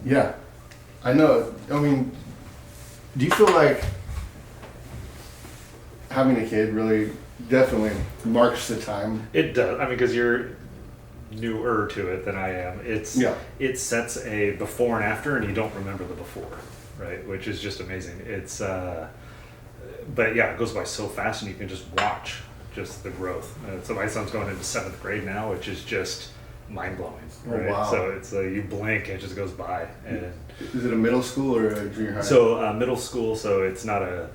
Yeah, I know. I mean, do you feel like having a kid really definitely marks the time? It does. I mean, because you're newer to it than I am. It sets a before and after, and you don't remember the before, right? Which is just amazing. But yeah, it goes by so fast, and you can just watch just the growth. So my son's going into 7th grade now, which is just mind blowing. Right? Oh, wow. So it's you blink and it just goes by. And is it a middle school or a junior high? So middle school. So it's not a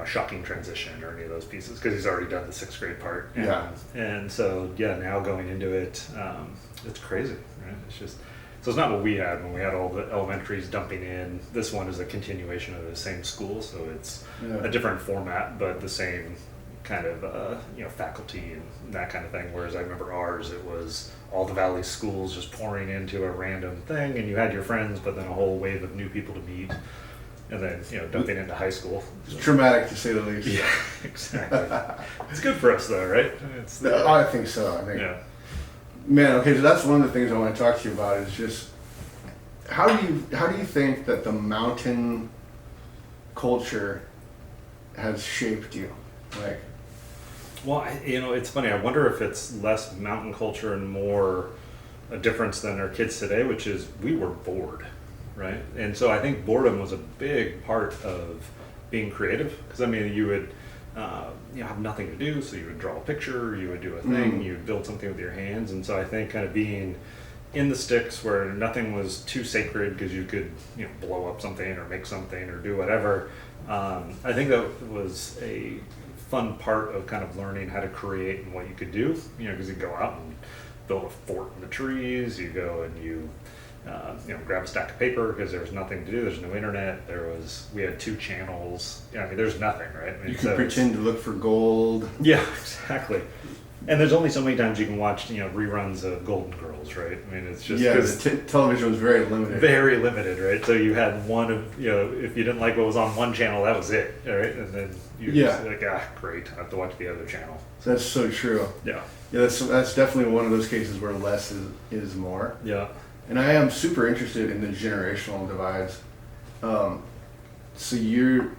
shocking transition or any of those pieces because he's already done the 6th grade part. And so now going into it, it's crazy. Right? It's just. So it's not what we had when we had all the elementaries dumping in. This one is a continuation of the same school, so it's a different format, but the same kind of faculty and that kind of thing. Whereas I remember ours, it was all the Valley schools just pouring into a random thing, and you had your friends, but then a whole wave of new people to meet, and then dumping into high school. It's traumatic to say the least. Yeah, exactly. It's good for us though, right? I think so. I think. Yeah. Man, okay, so that's one of the things I want to talk to you about is just how do you think that the mountain culture has shaped you? Like, well, it's funny. I wonder if it's less mountain culture and more a difference than our kids today, which is we were bored, right? And so I think boredom was a big part of being creative because you would have nothing to do, so you would draw a picture, you would do a thing, you would build something with your hands. And so I think kind of being in the sticks where nothing was too sacred because you could blow up something or make something or do whatever, I think that was a fun part of kind of learning how to create and what you could do, because you go out and build a fort in the trees, you go and you grab a stack of paper because there was nothing to do. There's no internet. We had 2 channels. There's nothing, right? You can pretend to look for gold. Yeah, exactly. And there's only so many times you can watch, reruns of Golden Girls, right? It's just because television was very limited. Very limited, right? So you had one of, if you didn't like what was on one channel, that was it, right? And then you just like, great, I have to watch the other channel. So that's so true. Yeah. Yeah, that's definitely one of those cases where less is more. Yeah. And I am super interested in the generational divides. So your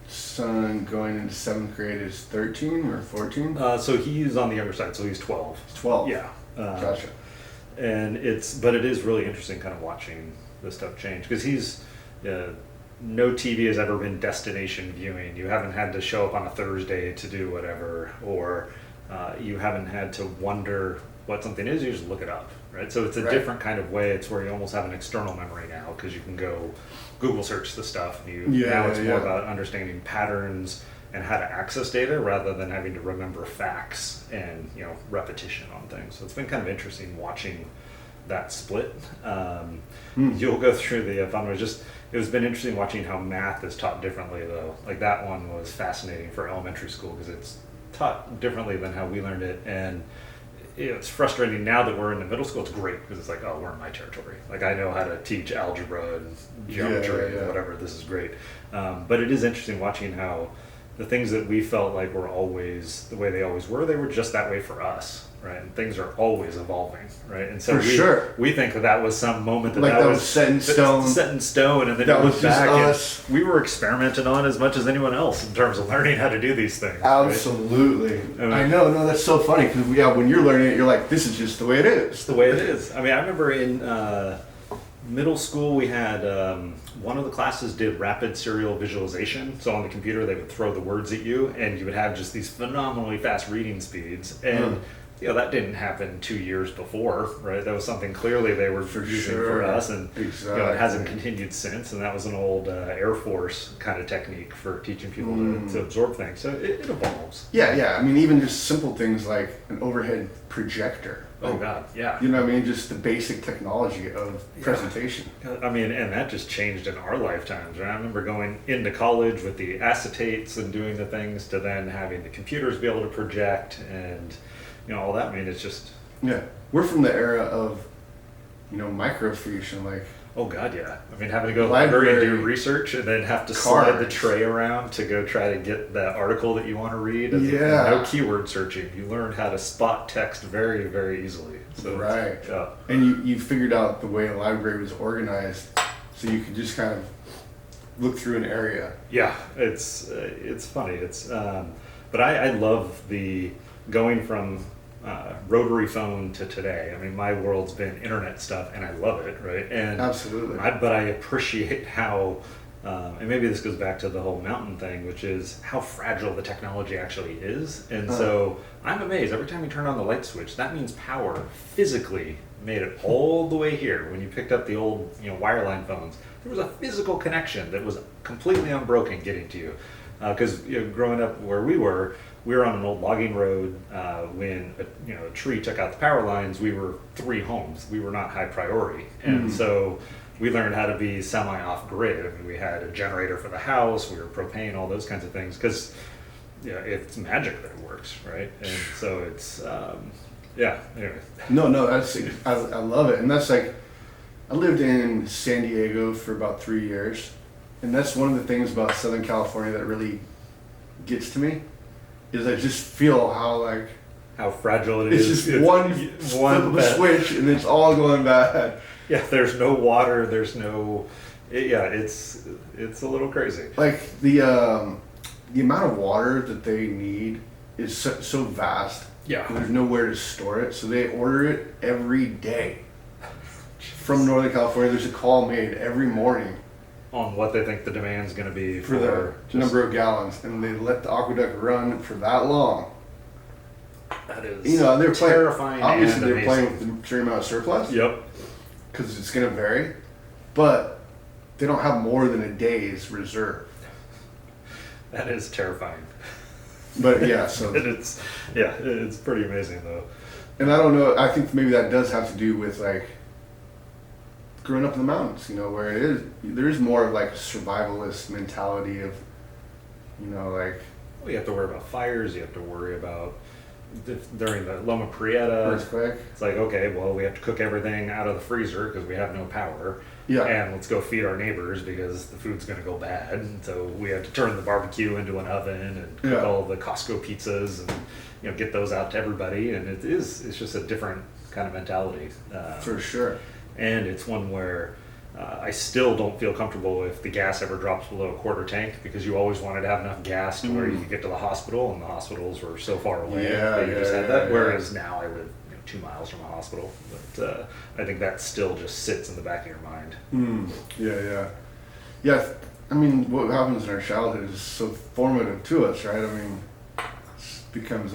son going into 7th grade is 13 or 14? So he's on the younger side, so he's 12. 12. Yeah. Gotcha. And but it is really interesting kind of watching this stuff change because he's no TV has ever been destination viewing. You haven't had to show up on a Thursday to do whatever, or you haven't had to wonder what something is. You just look it up, right? So it's a different kind of way. It's where you almost have an external memory now because you can go Google search the stuff. Now it's more about understanding patterns and how to access data rather than having to remember facts and repetition on things. So it's been kind of interesting watching that split. You'll go through the fun. It's been interesting watching how math is taught differently though. Like that one was fascinating for elementary school because it's taught differently than how we learned it. And it's frustrating now that we're in the middle school. It's great because it's like, oh, we're in my territory. Like I know how to teach algebra and geometry and whatever. This is great. But it is interesting watching how the things that we felt like were always the way they always were, they were just that way for us, right? And things are always evolving, right? And so we think that was some moment that was set in stone. Set in stone, and then you look back and we were experimenting on as much as anyone else in terms of learning how to do these things. Absolutely. Right? I know. No, that's so funny because when you're learning it, you're like, this is just the way it is. It's the way it is. I remember in middle school we had one of the classes did rapid serial visualization. So on the computer they would throw the words at you and you would have just these phenomenally fast reading speeds. And that didn't happen 2 years before, right? That was something clearly they were using for us, and it hasn't continued since. And that was an old Air Force kind of technique for teaching people to absorb things. So it evolves. Yeah. Even just simple things like an overhead projector. Oh God, yeah. Just the basic technology of presentation. And that just changed in our lifetimes, right? I remember going into college with the acetates and doing the things to then having the computers be able to project and all that. It's just... Yeah. We're from the era of, microfiche and Oh God, yeah. I mean, having to go to the library and do research, and then have to slide the tray around to go try to get that article that you want to read. And no keyword searching. You learn how to spot text very, very easily. So right. And you figured out the way a library was organized, so you could just kind of look through an area. Yeah, it's funny. But I love the going from rotary phone to today. I mean, my world's been internet stuff, and I love it, right? And absolutely. But I appreciate how, and maybe this goes back to the whole mountain thing, which is how fragile the technology actually is. And so I'm amazed every time you turn on the light switch. That means power physically made it all the way here. When you picked up the old, wireline phones, there was a physical connection that was completely unbroken getting to you. Because growing up where we were on an old logging road. When a tree took out the power lines, we were 3 homes. We were not high priority, and so we learned how to be semi off grid. I mean, we had a generator for the house. We were propane, all those kinds of things, because it's magic that it works, right? And so it's Anyway. No, that's I love it, and that's like I lived in San Diego for about 3 years, and that's one of the things about Southern California that really gets to me. Is I just feel how fragile it is. It's just one flip of a switch and it's all going bad. Yeah, there's no water. There's no. It's a little crazy. Like the amount of water that they need is so vast. Yeah. There's nowhere to store it, so they order it every day. From Northern California, there's a call made every morning. On what they think the demand's going to be for the number of gallons, and they let the aqueduct run for that long. That is they're terrifying. Obviously, they're playing with the certain amount of surplus. Yep. Because it's going to vary, but they don't have more than a day's reserve. That is terrifying. But yeah, so it's pretty amazing though. And I don't know. I think maybe that does have to do with growing up in the mountains, where there is more of a survivalist mentality of, Well, you have to worry about fires, you have to worry about, during the Loma Prieta, earthquake. It's like, okay, well, we have to cook everything out of the freezer because we have no power. Yeah. And let's go feed our neighbors because the food's going to go bad. And so we have to turn the barbecue into an oven and cook all the Costco pizzas and, get those out to everybody. And it's just a different kind of mentality. For sure. And it's one where I still don't feel comfortable if the gas ever drops below a quarter tank, because you always wanted to have enough gas to where you could get to the hospital, and the hospitals were so far away that you just had that. Whereas now I live 2 miles from a hospital, but I think that still just sits in the back of your mind. Yeah. I mean, what happens in our childhood is so formative to us, right? I mean, it becomes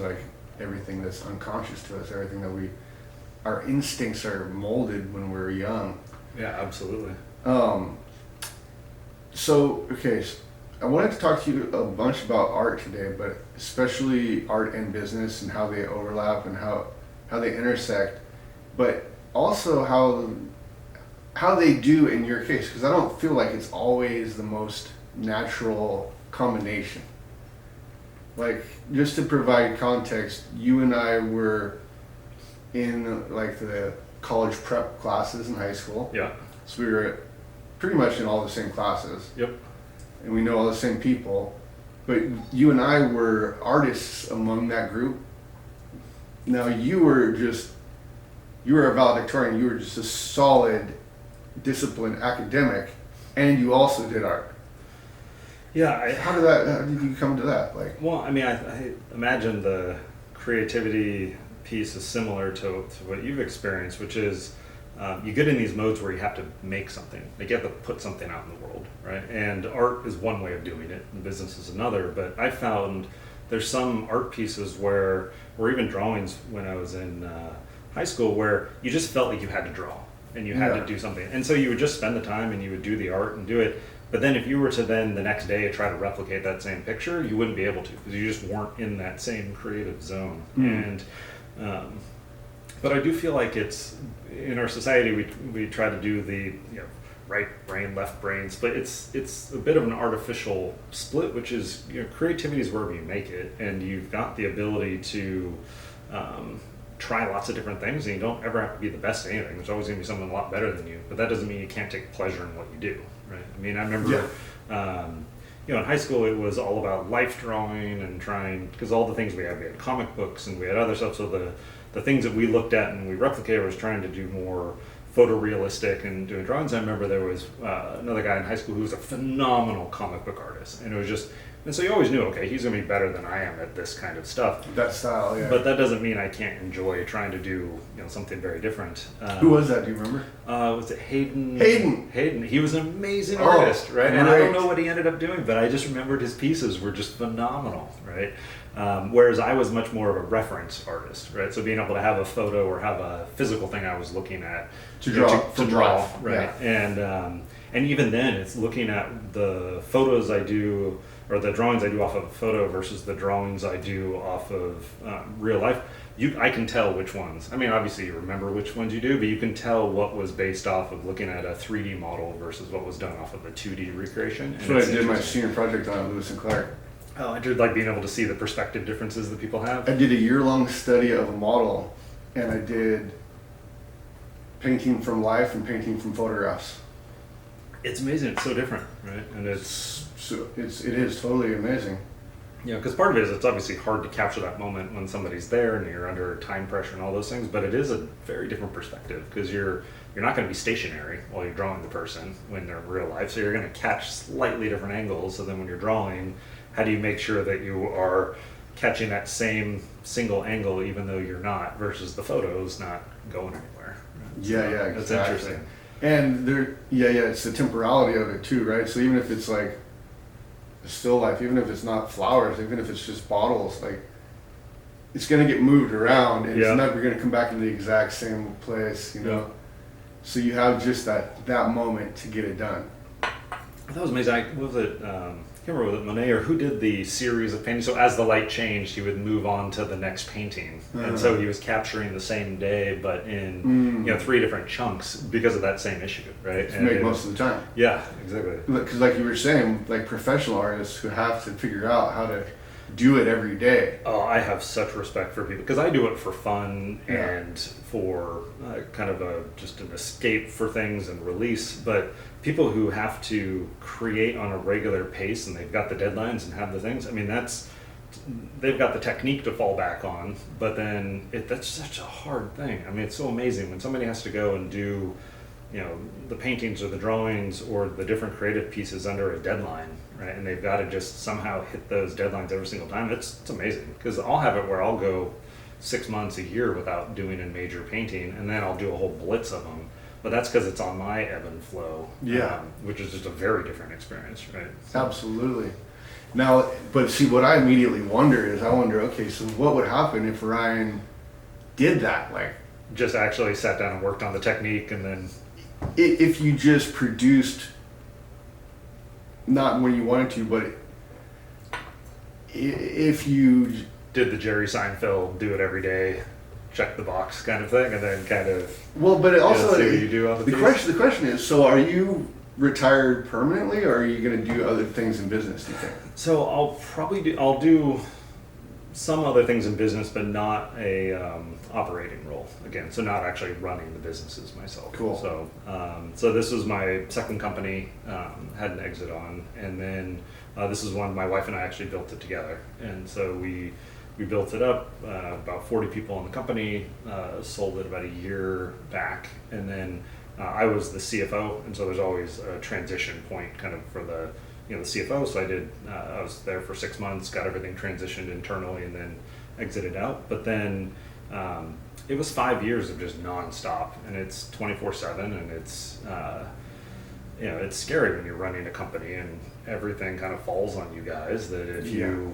everything that's unconscious to us, everything that our instincts are molded when we're young. Yeah, absolutely. So I wanted to talk to you a bunch about art today, but especially art and business and how they overlap and how they intersect, but also how they do in your case, because I don't feel like it's always the most natural combination. Just to provide context, you and I were in the college prep classes in high school. Yeah. So we were pretty much in all the same classes. Yep. And we know all the same people. But you and I were artists among that group. Now you were a valedictorian. You were just a solid, disciplined academic, and you also did art. Yeah. How did you come to that? Well, I mean, I imagine the creativity piece is similar to what you've experienced, which is you get in these modes where you have to make something. You have to put something out in the world, right? And art is one way of doing it, and business is another. But I found there's some art pieces or even drawings when I was in high school, where you just felt like you had to draw and you had to do something. And so you would just spend the time and you would do the art and do it. But then if you were to then the next day try to replicate that same picture, you wouldn't be able to, because you just weren't in that same creative zone. And but I do feel like it's in our society we try to do the right brain, left brain split. It's a bit of an artificial split, which is creativity is wherever you make it, and you've got the ability to try lots of different things, and you don't ever have to be the best at anything. There's always going to be someone a lot better than you, but that doesn't mean you can't take pleasure in what you do, right? I mean, I remember, in high school it was all about life drawing and trying, because all the things we had comic books and we had other stuff, so the things that we looked at and we replicated was trying to do more photorealistic and doing drawings. I remember there was another guy in high school who was a phenomenal comic book artist, and it was just, and so you always knew, okay, he's going to be better than I am at this kind of stuff. That style, yeah. But that doesn't mean I can't enjoy trying to do something very different. Who was that? Do you remember? Was it Hayden? Hayden. He was an amazing artist, right? Great. And I don't know what he ended up doing, but I just remembered his pieces were just phenomenal, right? Whereas I was much more of a reference artist, right? So being able to have a photo or have a physical thing I was looking at to draw, right? Yeah. And even then, it's looking at the photos I do, or the drawings I do off of a photo versus the drawings I do off of real life. I can tell which ones. I mean, obviously you remember which ones you do, but you can tell what was based off of looking at a 3D model versus what was done off of a 2D recreation. That's what I did my senior project on Lewis and Clark. Oh, I did like being able to see the perspective differences that people have. I did a year-long study of a model, and I did painting from life and painting from photographs. It's amazing. It's so different, right? And it is totally amazing. Yeah, because part of it is it's obviously hard to capture that moment when somebody's there and you're under time pressure and all those things, but it is a very different perspective because you're not going to be stationary while you're drawing the person when they're in real life, so you're going to catch slightly different angles. So then when you're drawing, how do you make sure that you are catching that same single angle even though you're not, versus the photos not going anywhere? Right? Yeah, so exactly. That's interesting. And it's the temporality of it too, right? So even if it's like a still life, even if it's not flowers, even if it's just bottles, like it's gonna get moved around and it's never gonna come back into the exact same place, you know? So you have just that moment to get it done. That was amazing. What was it? I can't remember, was it Monet or who did the series of paintings? So as the light changed, he would move on to the next painting, and so he was capturing the same day, but in 3 different chunks because of that same issue, right? To make most of the time. Yeah, exactly. Because like you were saying, like professional artists who have to figure out how to do it every day. Oh, I have such respect for people because I do it for fun and for kind of just an escape for things and release, but people who have to create on a regular pace and they've got the deadlines and have the things, I mean, they've got the technique to fall back on, but then that's such a hard thing. I mean, it's so amazing when somebody has to go and do, the paintings or the drawings or the different creative pieces under a deadline, right? And they've got to just somehow hit those deadlines every single time. It's amazing because I'll have it where I'll go 6 months, a year without doing a major painting, and then I'll do a whole blitz of them. But that's because it's on my ebb and flow, which is just a very different experience, right? So. Absolutely. Now, but see, what I immediately wonder is, okay, so what would happen if Ryan did that? Like, just actually sat down and worked on the technique, and then if you just produced, not when you wanted to, but if you did the Jerry Seinfeld, do it every day, check the box kind of thing, and then kind of but it also see what you do on the question is, so are you retired permanently, or are you going to do other things in business, do you think? So I'll do some other things in business, but not a operating role again. So not actually running the businesses myself. Cool. So this was my second company, had an exit on, and then this is one my wife and I actually built it together, and so we built it up, about 40 people in the company, sold it about a year back, and then I was the CFO, and so there's always a transition point kind of for the CFO. So I was there for 6 months, got everything transitioned internally, and then exited out. But then it was 5 years of just nonstop, and it's 24/7, and it's it's scary when you're running a company and everything kind of falls on you guys. That if you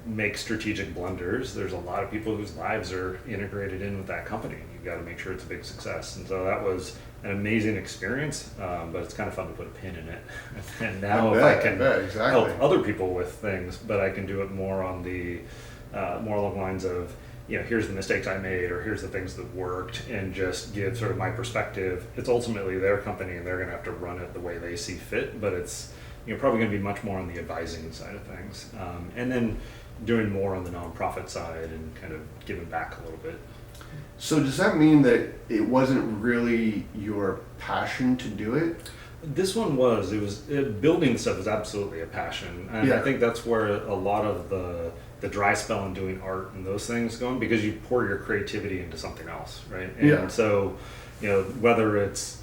make strategic blunders, there's a lot of people whose lives are integrated in with that company. You've got to make sure it's a big success. And so that was an amazing experience, but it's kind of fun to put a pin in it. And now I can help other people with things, but I can do it more on the more along the lines of, here's the mistakes I made, or here's the things that worked, and just give sort of my perspective. It's ultimately their company, and they're going to have to run it the way they see fit, but it's probably going to be much more on the advising side of things. And then doing more on the nonprofit side and kind of giving back a little bit. So does that mean that it wasn't really your passion to do it? This one was. Building stuff is absolutely a passion, and Yeah. I think that's where a lot of the dry spell in doing art and those things going, because you pour your creativity into something else, right? And Yeah. so, whether it's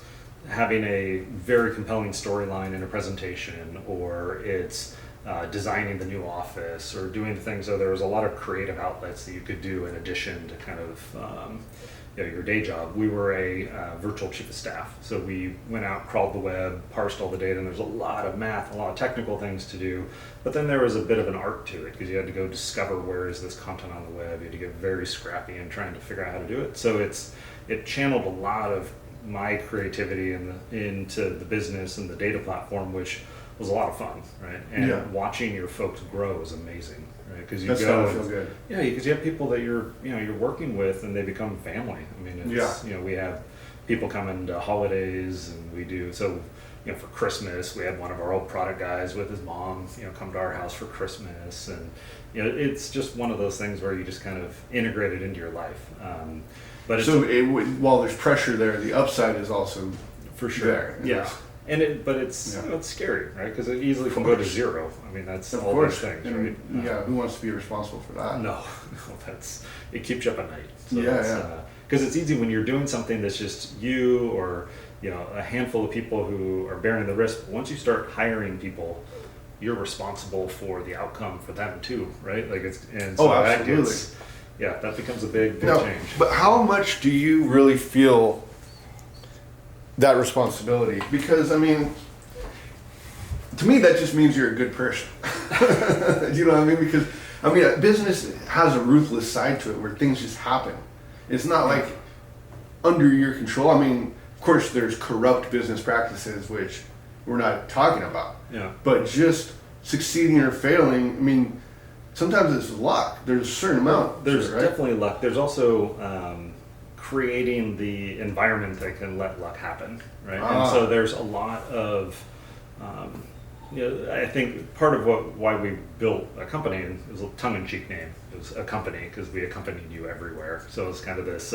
having a very compelling storyline in a presentation, or it's designing the new office, or doing things. So there was a lot of creative outlets that you could do in addition to kind of your day job. We were a virtual chief of staff, so we went out, crawled the web, parsed all the data, and there's a lot of math, a lot of technical things to do. But then there was a bit of an art to it, because you had to go discover where is this content on the web. You had to get very scrappy in trying to figure out how to do it. So it channeled a lot of my creativity into the business and the data platform, which was a lot of fun, right? And watching your folks grow is amazing, right? Because you That's go, gotta feel good. yeah, because you have people that you're working with, and they become family. I mean, it's, we have people come into holidays, and we do so. For Christmas, we had one of our old product guys with his mom, come to our house for Christmas, and it's just one of those things where you just kind of integrate it into your life. But so while there's pressure there, the upside is also for sure there. Yeah. But it's it's scary, right? Because it easily can go to zero. I mean, that's of all course. those things, And, right? yeah, who wants to be responsible for that? No, it keeps you up at night. So Yeah. Because it's easy when you're doing something that's just you, or a handful of people who are bearing the risk. But once you start hiring people, you're responsible for the outcome for them too, right? Like absolutely. That becomes a big No, change. but how much do you really feel that responsibility? Because I mean, to me, that just means you're a good person. You know what I mean? Because I mean, a business has a ruthless side to it where things just happen. It's not like under your control. I mean, of course, there's corrupt business practices, which we're not talking about. Yeah. But just succeeding or failing, I mean, sometimes it's luck. There's a certain amount. There's right? definitely luck. There's also creating the environment that can let luck happen, right? And so there's a lot of, I think part of why we built Accompany, and it was a tongue-in-cheek name. It was Accompany because we accompanied you everywhere. So it's kind of this.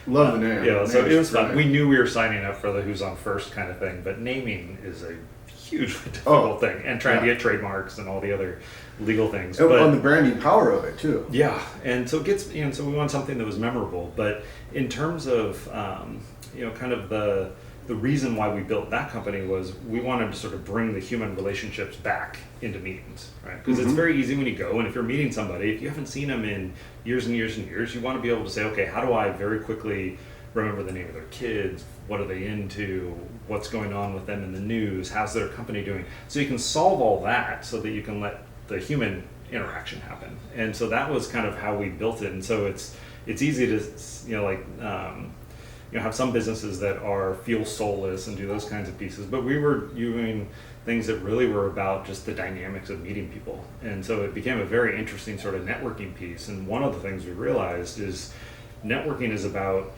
Love the name. So it was fun. We knew we were signing up for the who's on first kind of thing, but naming is a hugely difficult thing, and trying to get trademarks and all the other legal things. But on the branding power of it too. Yeah, and so it gets, so we want something that was memorable. But in terms of, kind of the reason why we built that company was we wanted to sort of bring the human relationships back into meetings, right? Because it's very easy when you go, and if you're meeting somebody, if you haven't seen them in years and years and years, you want to be able to say, okay, how do I very quickly remember the name of their kids? What are they into? What's going on with them in the news? How's their company doing? So you can solve all that so that you can let the human interaction happen. And so that was kind of how we built it. And so it's easy to have some businesses that feel soulless and do those kinds of pieces, but we were doing things that really were about just the dynamics of meeting people. And so it became a very interesting sort of networking piece. And one of the things we realized is networking is about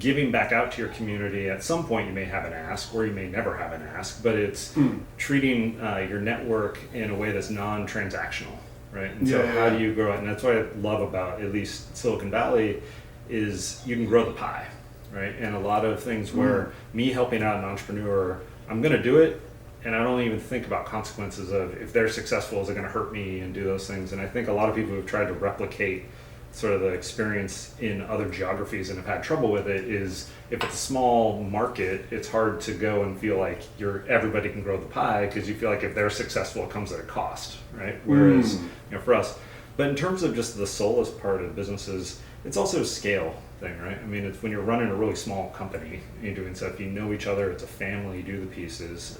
giving back out to your community. At some point you may have an ask, or you may never have an ask, but it's treating your network in a way that's non-transactional, right? And so how do you grow it? And that's what I love about at least Silicon Valley is you can grow the pie, right? And a lot of things where me helping out an entrepreneur, I'm going to do it, and I don't even think about consequences of if they're successful, is it going to hurt me, and do those things. And I think a lot of people who've tried to replicate sort of the experience in other geographies and have had trouble with it is if it's a small market, it's hard to go and feel like everybody can grow the pie, because you feel like if they're successful, it comes at a cost, right? Whereas for us, but in terms of just the soulless part of businesses, it's also a scale thing, right? I mean, it's when you're running a really small company, you're doing stuff, you know each other, it's a family, you do the pieces.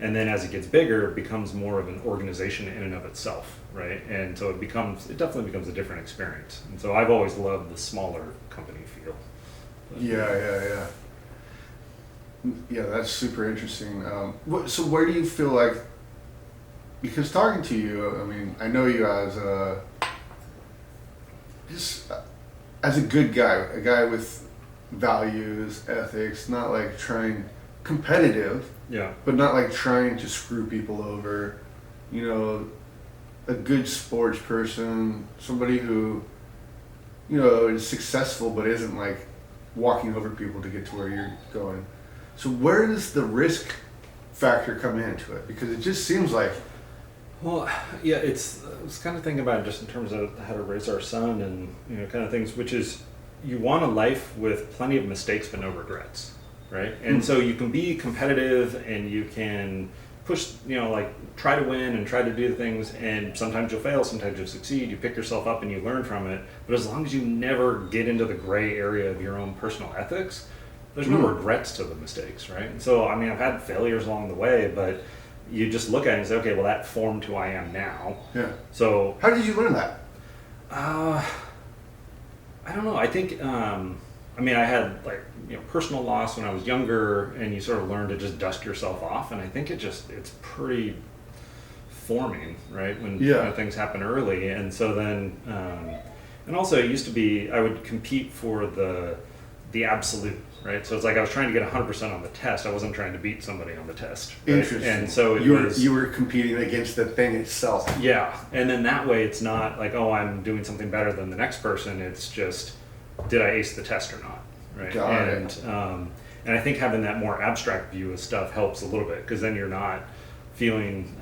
And then as it gets bigger, it becomes more of an organization in and of itself, right? And so it definitely becomes a different experience. And so I've always loved the smaller company feel. Yeah, that's super interesting. So where do you feel like, because talking to you, I mean, I know you as a good guy, a guy with values, ethics, not like competitive, but not like trying to screw people over, a good sports person, somebody who is successful but isn't like walking over people to get to where you're going. So where does the risk factor come into it? Because it just seems like, well, yeah, I was kind of thinking about it just in terms of how to raise our son and kind of things, which is you want a life with plenty of mistakes but no regrets, right? And so you can be competitive and you can push, like try to win and try to do things, and sometimes you'll fail, sometimes you'll succeed, you pick yourself up and you learn from it, but as long as you never get into the gray area of your own personal ethics, there's no regrets to the mistakes, right? And so, I've had failures along the way, but you just look at it and say, okay, well, that formed who I am now. Yeah. So how did you learn that? I don't know. I think, I had personal loss when I was younger, and you sort of learn to just dust yourself off. And I think it's pretty forming, right? When things happen early. And so then, and also it used to be, I would compete for the absolute, right? So it's like I was trying to get 100% on the test. I wasn't trying to beat somebody on the test. Right? Interesting. And so you were competing against the thing itself. Yeah. And then that way it's not like, oh, I'm doing something better than the next person. It's just, did I ace the test or not? Right. Got it. And I think having that more abstract view of stuff helps a little bit, because then you're not feeling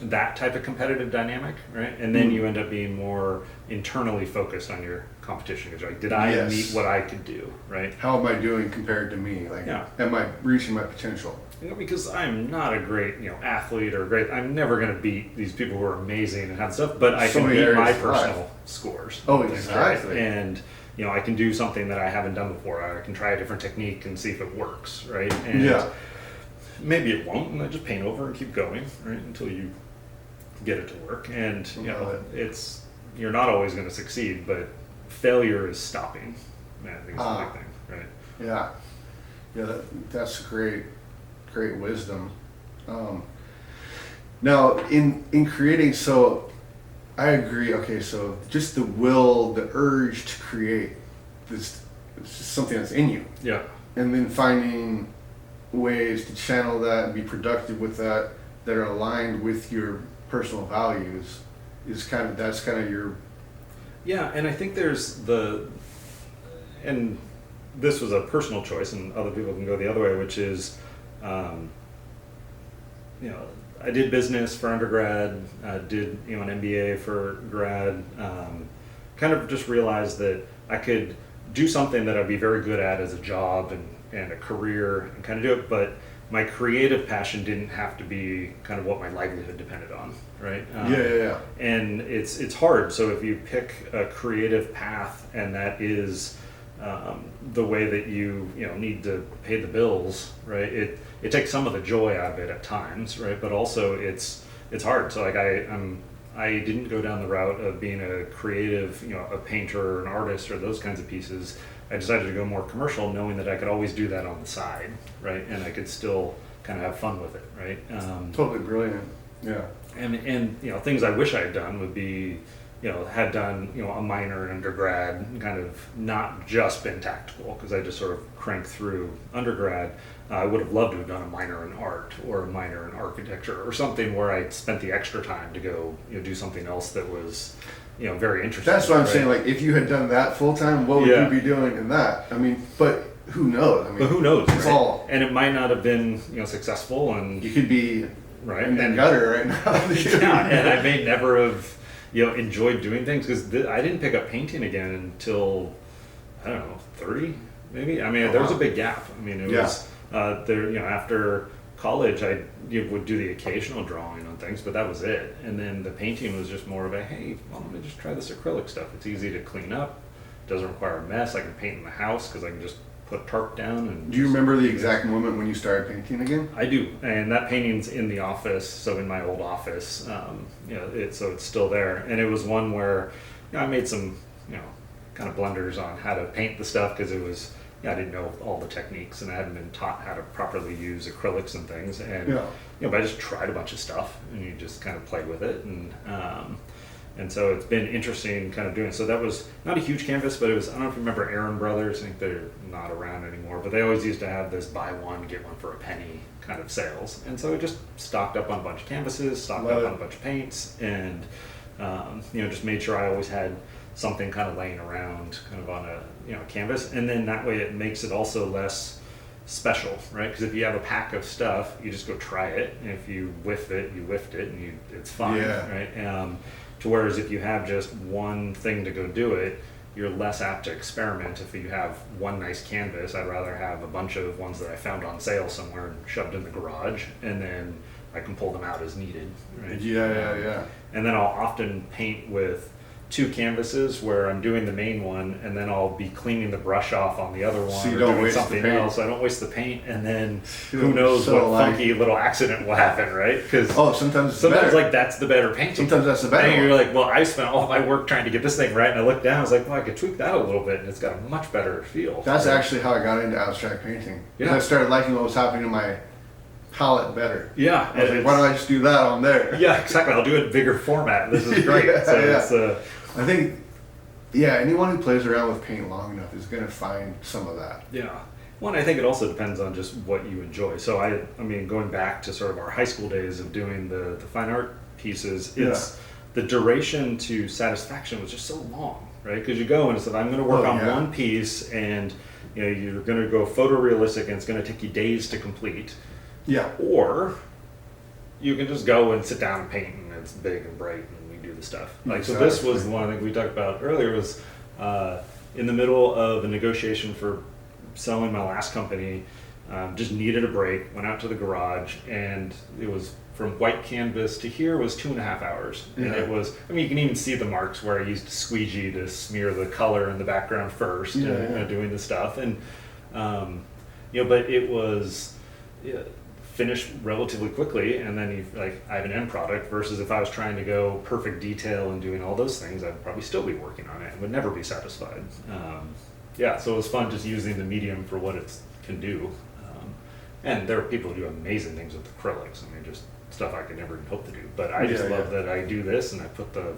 that type of competitive dynamic, right? And then you end up being more internally focused on your competition. Because like, did I meet what I could do, right? How am I doing compared to me? Like, am I reaching my potential? Because I'm not a great, athlete or I'm never going to beat these people who are amazing and have stuff, but I can beat my personal scores. Oh, exactly. Right? And I can do something that I haven't done before. I can try a different technique and see if it works, right? And maybe it won't, and I just paint over and keep going, right, until you get it to work. And it's you're not always going to succeed, but failure is stopping. I think it's the big thing, right? Yeah. That's great wisdom. Now, in creating, so I agree. Okay, so just the will, the urge to create, this it's just something that's in you. Yeah. And then finding ways to channel that and be productive with that are aligned with your personal values is that's kind of your. Yeah, and I think there's and this was a personal choice, and other people can go the other way, which is, I did business for undergrad, did an MBA for grad, kind of just realized that I could do something that I'd be very good at as a job and a career and kind of do it, but my creative passion didn't have to be kind of what my livelihood depended on, right? And it's hard. So if you pick a creative path and that is the way that you need to pay the bills, right? It takes some of the joy out of it at times, right? But also it's hard. So like I didn't go down the route of being a creative, a painter or an artist or those kinds of pieces. I decided to go more commercial, knowing that I could always do that on the side, right? And I could still kind of have fun with it, right? Totally brilliant. Yeah. And things I wish I had done would be, had done, a minor in undergrad, and kind of not just been tactical, because I just sort of cranked through undergrad. I would have loved to have done a minor in art or a minor in architecture or something where I spent the extra time to go do something else that was very interesting. That's what I'm saying. Like, if you had done that full time, what would you be doing in that? But who knows? But who knows? It's all, and it might not have been successful, and you could be in the gutter right now. And I may never have enjoyed doing things, because I didn't pick up painting again until, I don't know, 30 maybe. There was a big gap. It was after college I would do the occasional drawing on things, but that was it. And then the painting was just more of a, hey, well, let me just try this acrylic stuff. It's easy to clean up, doesn't require a mess. I can paint in the house because I can just put tarp down. And do you remember the exact moment when you started painting again? I do, and that painting's in the office, so in my old office, so it's still there. And it was one where I made some kind of blunders on how to paint the stuff, because it was I didn't know all the techniques, and I hadn't been taught how to properly use acrylics and things. And but I just tried a bunch of stuff, and you just kind of play with it, and so it's been interesting kind of doing. So that was not a huge canvas, but it was, I don't know if you remember Aaron Brothers. I think they're not around anymore, but they always used to have this buy one get one for a penny kind of sales. And so I just stocked up on a bunch of canvases, stocked up on a bunch of paints, and just made sure I always had something kind of laying around kind of on a canvas, and then that way it makes it also less special, right? Because if you have a pack of stuff, you just go try it, and if you whiff it, you whiffed it, and it's fine, right? To whereas if you have just one thing to go do it, you're less apt to experiment. If you have one nice canvas, I'd rather have a bunch of ones that I found on sale somewhere and shoved in the garage, and then I can pull them out as needed, right? Yeah. And then I'll often paint with two canvases where I'm doing the main one, and then I'll be cleaning the brush off on the other one, so you or don't doing waste something the paint. else. I don't waste the paint, and then who knows what funky little accident will happen, right? Because sometimes like that's the better painting. Sometimes that's the better. And you're like, well, I spent all my work trying to get this thing right, and I looked down, I was like, well, I could tweak that a little bit, and it's got a much better feel. That's actually how I got into abstract painting. Yeah. I started liking what was happening to my palette better. Yeah. I was like, why don't I just do that on there? Yeah, exactly. I'll do it in bigger format. This is great. I think, anyone who plays around with paint long enough is going to find some of that. Yeah. Well, and I think it also depends on just what you enjoy. So I mean, going back to sort of our high school days of doing the fine art pieces, it's the duration to satisfaction was just so long, right? Because you go and it's like, I'm going to work on one piece, and you're going to go photorealistic, and it's going to take you days to complete. Yeah. Or you can just go and sit down and paint, and it's big and bright, and we do the stuff. Like, so this was the one I think we talked about earlier, was in the middle of a negotiation for selling my last company, just needed a break, went out to the garage, and it was from white canvas to here was 2.5 hours. And it was, I mean, you can even see the marks where I used squeegee to smear the color in the background first, doing the stuff. And, but it was finished relatively quickly, and then I have an end product, versus if I was trying to go perfect detail and doing all those things, I'd probably still be working on it and would never be satisfied. So it was fun just using the medium for what it can do. And there are people who do amazing things with acrylics. I mean, just stuff I could never even hope to do. But I just love that I do this, and I put the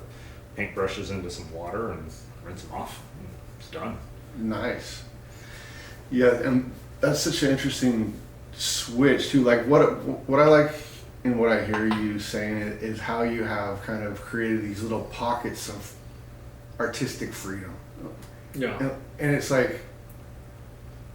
paintbrushes into some water and rinse them off, and it's done. Nice. Yeah, and that's such an interesting switch too. Like what I like and what I hear you saying is how you have kind of created these little pockets of artistic freedom. Yeah. And it's like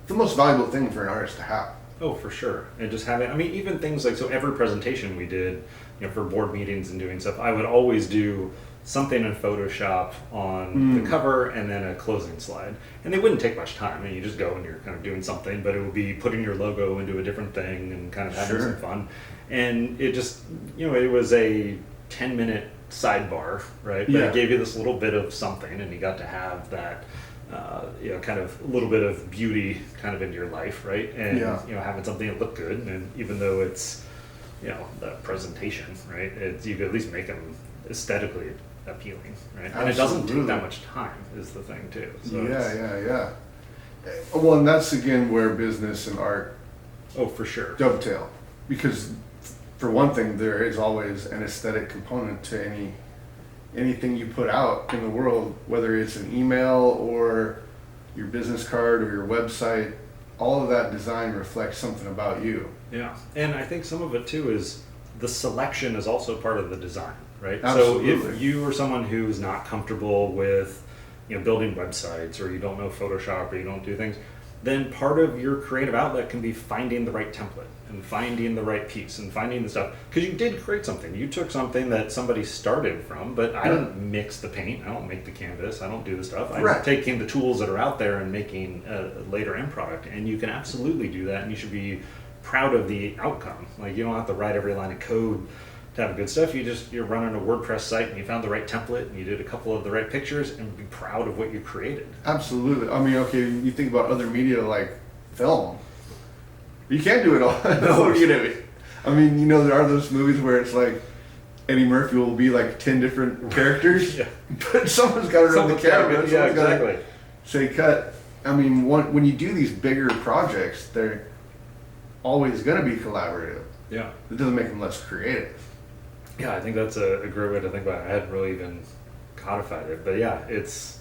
the most valuable thing for an artist to have. Oh, for sure. And just having, I mean, even things like, so every presentation we did, for board meetings and doing stuff, I would always do something in Photoshop on the cover and then a closing slide. And they wouldn't take much time. I mean, you just go and you're kind of doing something, but it would be putting your logo into a different thing and kind of having some fun. And it just, it was a 10-minute sidebar, right? But it gave you this little bit of something, and you got to have that, kind of a little bit of beauty kind of into your life, right? And, having something that looked good. And even though it's, the presentation, right? You could at least make them aesthetically appealing, right? And it doesn't take that much time is the thing too. So Well, and that's again where business and art for sure dovetail, because for one thing, there is always an aesthetic component to anything you put out in the world, whether it's an email or your business card or your website. All of that design reflects something about you. Yeah, and I think some of it too is the selection is also part of the design, right? Absolutely. So if you are someone who's not comfortable with, building websites, or you don't know Photoshop, or you don't do things, then part of your creative outlet can be finding the right template and finding the right piece and finding the stuff. Because you did create something. You took something that somebody started from, but I don't mix the paint. I don't make the canvas. I don't do the stuff. I'm taking the tools that are out there and making a later end product. And you can absolutely do that, and you should be proud of the outcome. Like, you don't have to write every line of code to have good stuff. You're running a WordPress site, and you found the right template, and you did a couple of the right pictures, and be proud of what you created. Absolutely. I mean, okay, you think about other media like film. You can't do it all. No, I mean, there are those movies where it's like Eddie Murphy will be like 10 different characters, but someone's got to run the camera. Yeah, exactly. Say cut. I mean, when you do these bigger projects, they're always going to be collaborative. Yeah. It doesn't make them less creative. Yeah, I think that's a great way to think about it. I hadn't really even codified it, but it's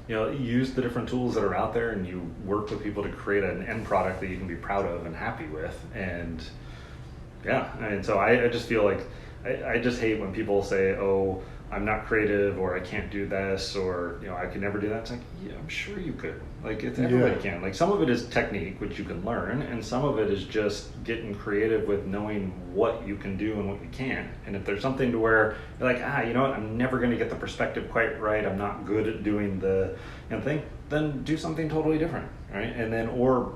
use the different tools that are out there, and you work with people to create an end product that you can be proud of and happy with. And so I just feel like I just hate when people say, oh, I'm not creative, or I can't do this, or I could never do that. It's like, yeah, I'm sure you could. Like, everybody can. Like, some of it is technique, which you can learn, and some of it is just getting creative with knowing what you can do and what you can't. And if there's something to where you're like, you know what, I'm never going to get the perspective quite right, I'm not good at doing the thing, then do something totally different, right? And then, or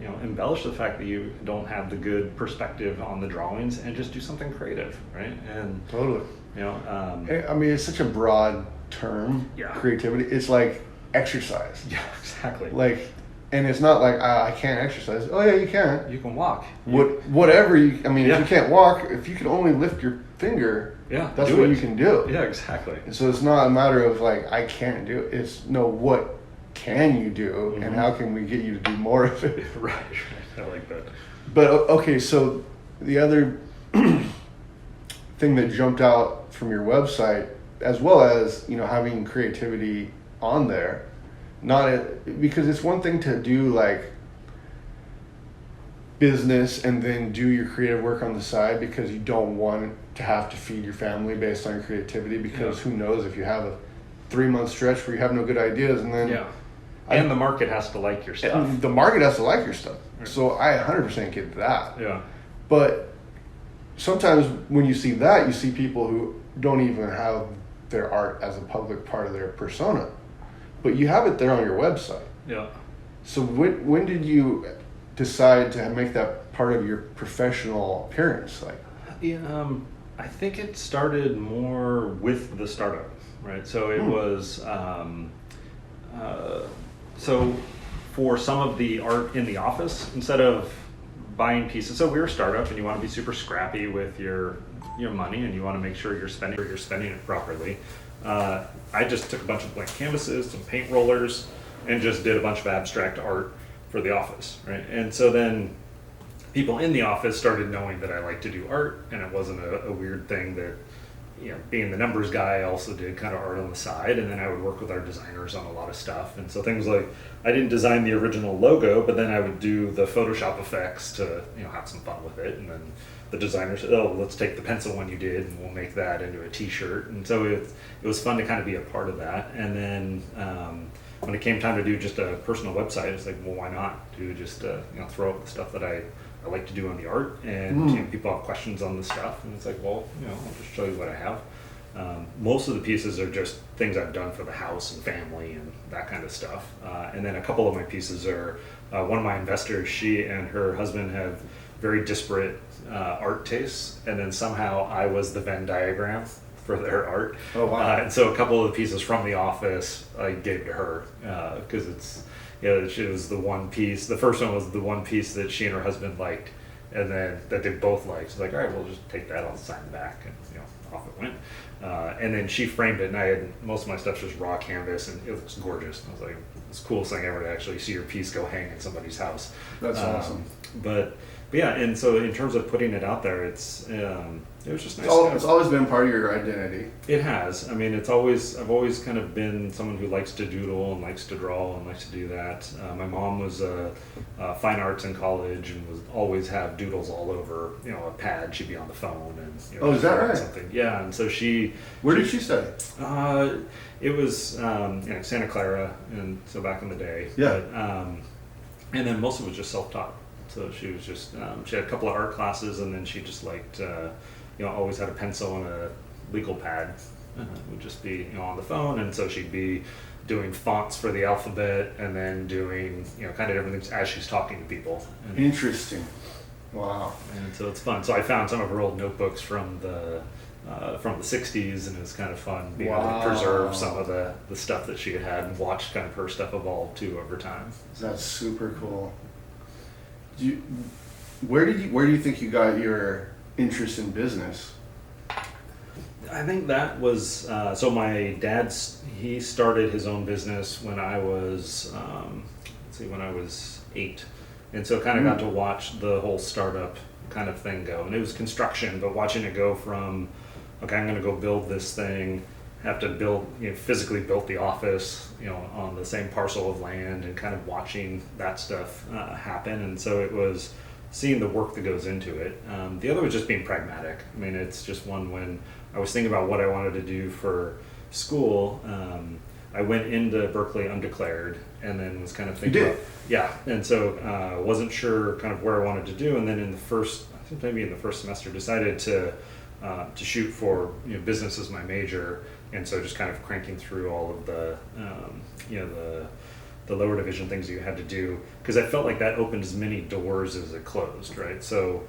embellish the fact that you don't have the good perspective on the drawings, and just do something creative, right? And totally. I mean, it's such a broad term. Yeah. Creativity. It's like exercise. Yeah, exactly. Like, and it's not like I can't exercise. Oh yeah, you can. You can walk. Whatever you. I mean, if you can't walk, if you can only lift your finger, that's what you can do. Yeah, exactly. And so it's not a matter of like I can't do it. It's what can you do, and how can we get you to do more of it? Right. I like that. But okay, so the other thing that jumped out from your website, as well as having creativity on there, because it's one thing to do like business and then do your creative work on the side, because you don't want to have to feed your family based on your creativity, because who knows if you have a 3-month stretch where you have no good ideas, and then and the market has to like your stuff. And the market has to like your stuff. Right. So I 100% get that. Yeah. But sometimes when you see that, you see people who don't even have their art as a public part of their persona, but you have it there on your website. Yeah. So when did you decide to make that part of your professional appearance? Like, I think it started more with the startup, right? So it was, so for some of the art in the office, instead of buying pieces, so we were a startup and you want to be super scrappy with your money, and you want to make sure you're spending it properly. I just took a bunch of blank canvases, some paint rollers, and just did a bunch of abstract art for the office, right? And so then people in the office started knowing that I like to do art, and it wasn't a weird thing that, being the numbers guy, I also did kind of art on the side, and then I would work with our designers on a lot of stuff. And so things like, I didn't design the original logo, but then I would do the Photoshop effects to, have some fun with it. And then the designer said, oh, let's take the pencil one you did and we'll make that into a t-shirt. And so it was fun to kind of be a part of that. And then when it came time to do just a personal website, it's like, well, why not do just, throw up the stuff that I like to do on the art, and people have questions on the stuff, and it's like, well, I'll just show you what I have. Most of the pieces are just things I've done for the house and family and that kind of stuff. And then a couple of my pieces are, one of my investors, she and her husband have very disparate art tastes, and then somehow I was the Venn diagram for their art. Oh, wow. And so a couple of the pieces from the office I gave to her, because it's, she was the one piece. The first one was the one piece that she and her husband liked, and then that they both liked. She's like, all right, we'll just take that. I'll sign the back, and off it went. And then she framed it, and I had most of my stuff just raw canvas, and it looks gorgeous. I was like, it's the coolest thing ever to actually see your piece go hang in somebody's house. That's awesome. But yeah, and so in terms of putting it out there, it was just nice. It's always been part of your identity. It has. I mean, I've always kind of been someone who likes to doodle and likes to draw and likes to do that. My mom was fine arts in college and was always have doodles all over, a pad. She'd be on the phone and. Oh, is that right? Something. Yeah, and so Where did she study? It was Santa Clara, and so back in the day. Yeah. But, and then most of it was just self-taught. So she was just she had a couple of art classes, and then she just liked. Always had a pencil and a legal pad. Would just be on the phone, and so she'd be doing fonts for the alphabet, and then doing kind of everything as she's talking to people. And, interesting. Wow. And so it's fun. So I found some of her old notebooks from the 60s, and it was kind of fun being able to preserve some of the stuff that she had and watch kind of her stuff evolve too over time. That's super cool. Where do you think you got your interest in business? I think that was so my dad's, he started his own business when I was when I was 8, and so kind of got to watch the whole startup kind of thing go. And it was construction, but watching it go from, okay, I'm going to go build this thing, have to build, physically built the office, on the same parcel of land, and kind of watching that stuff happen. And so it was seeing the work that goes into it. The other was just being pragmatic. I mean, it's just one when I was thinking about what I wanted to do for school. I went into Berkeley undeclared, and then was kind of thinking, You did? yeah, and so wasn't sure kind of where I wanted to do, and then in the first, I think maybe in the first semester, decided to shoot for business as my major, and so just kind of cranking through all of the the lower division things you had to do, because I felt like that opened as many doors as it closed, right? So.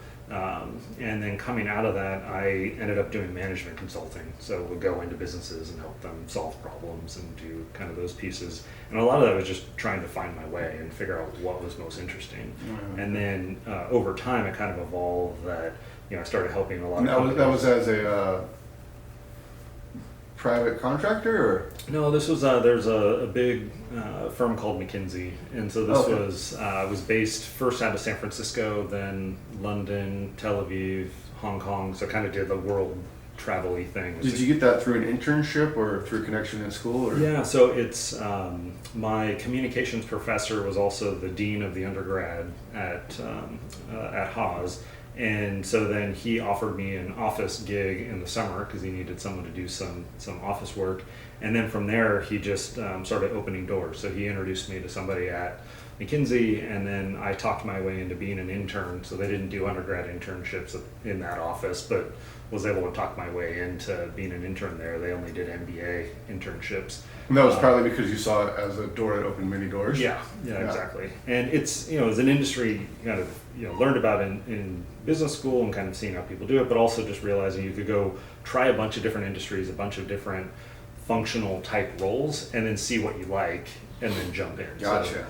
And then coming out of that, I ended up doing management consulting. So we'll go into businesses and help them solve problems and do kind of those pieces. And a lot of that was just trying to find my way and figure out what was most interesting. Mm-hmm. And then over time, it kind of evolved that I started helping a lot of companies. That was as a private contractor, or? No, this was there's a big firm called McKinsey, and so this was based first out of San Francisco, then London, Tel Aviv, Hong Kong. So kind of did the world travel-y thing. Did you get that through an internship or through a connection in school? Or? Yeah, so it's my communications professor was also the dean of the undergrad at Haas. And so then he offered me an office gig in the summer because he needed someone to do some office work. And then from there, he just started opening doors. So he introduced me to somebody at McKinsey, and then I talked my way into being an intern. So they didn't do undergrad internships in that office, but was able to talk my way into being an intern there. They only did MBA internships. And that was probably because you saw it as a door that opened many doors? Yeah, exactly. And it's, as an industry, kind of, learned about in business school and kind of seeing how people do it, but also just realizing you could go try a bunch of different industries, a bunch of different functional type roles, and then see what you like, and then jump in. Gotcha.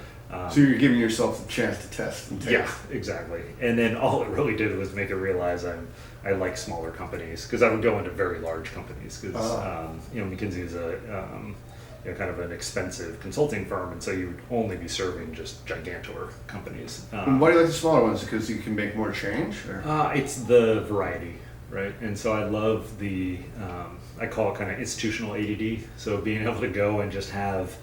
So you're giving yourself a chance to test and taste. Yeah, exactly. And then all it really did was make it realize I like smaller companies, because I would go into very large companies, because McKinsey is a kind of an expensive consulting firm, and so you would only be serving just gigantor companies. Why do you like the smaller ones? Because you can make more change? It's the variety, right? And so I love the, I call it kind of institutional ADD. So being able to go and just have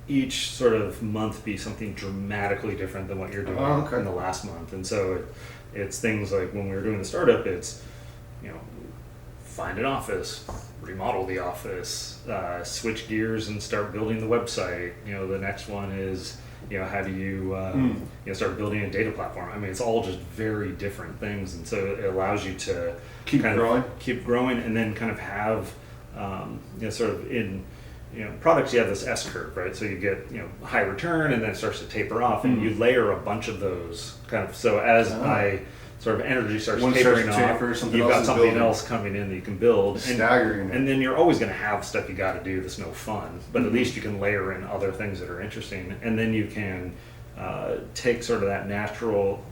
each sort of month be something dramatically different than what you're doing in the last month. And so it's things like when we were doing the startup, it's, find an office, remodel the office, switch gears and start building the website. The next one is, how do you, start building a data platform? I mean, it's all just very different things. And so it allows you to keep growing and then kind of have, sort of in, products, you have this S curve, right? So you get, high return, and then it starts to taper off, and you layer a bunch of those kind of, so as sort of energy starts tapering off, you've got something else coming in that you can build. Staggering. And then you're always going to have stuff you got to do that's no fun, but at least you can layer in other things that are interesting, and then you can take sort of that natural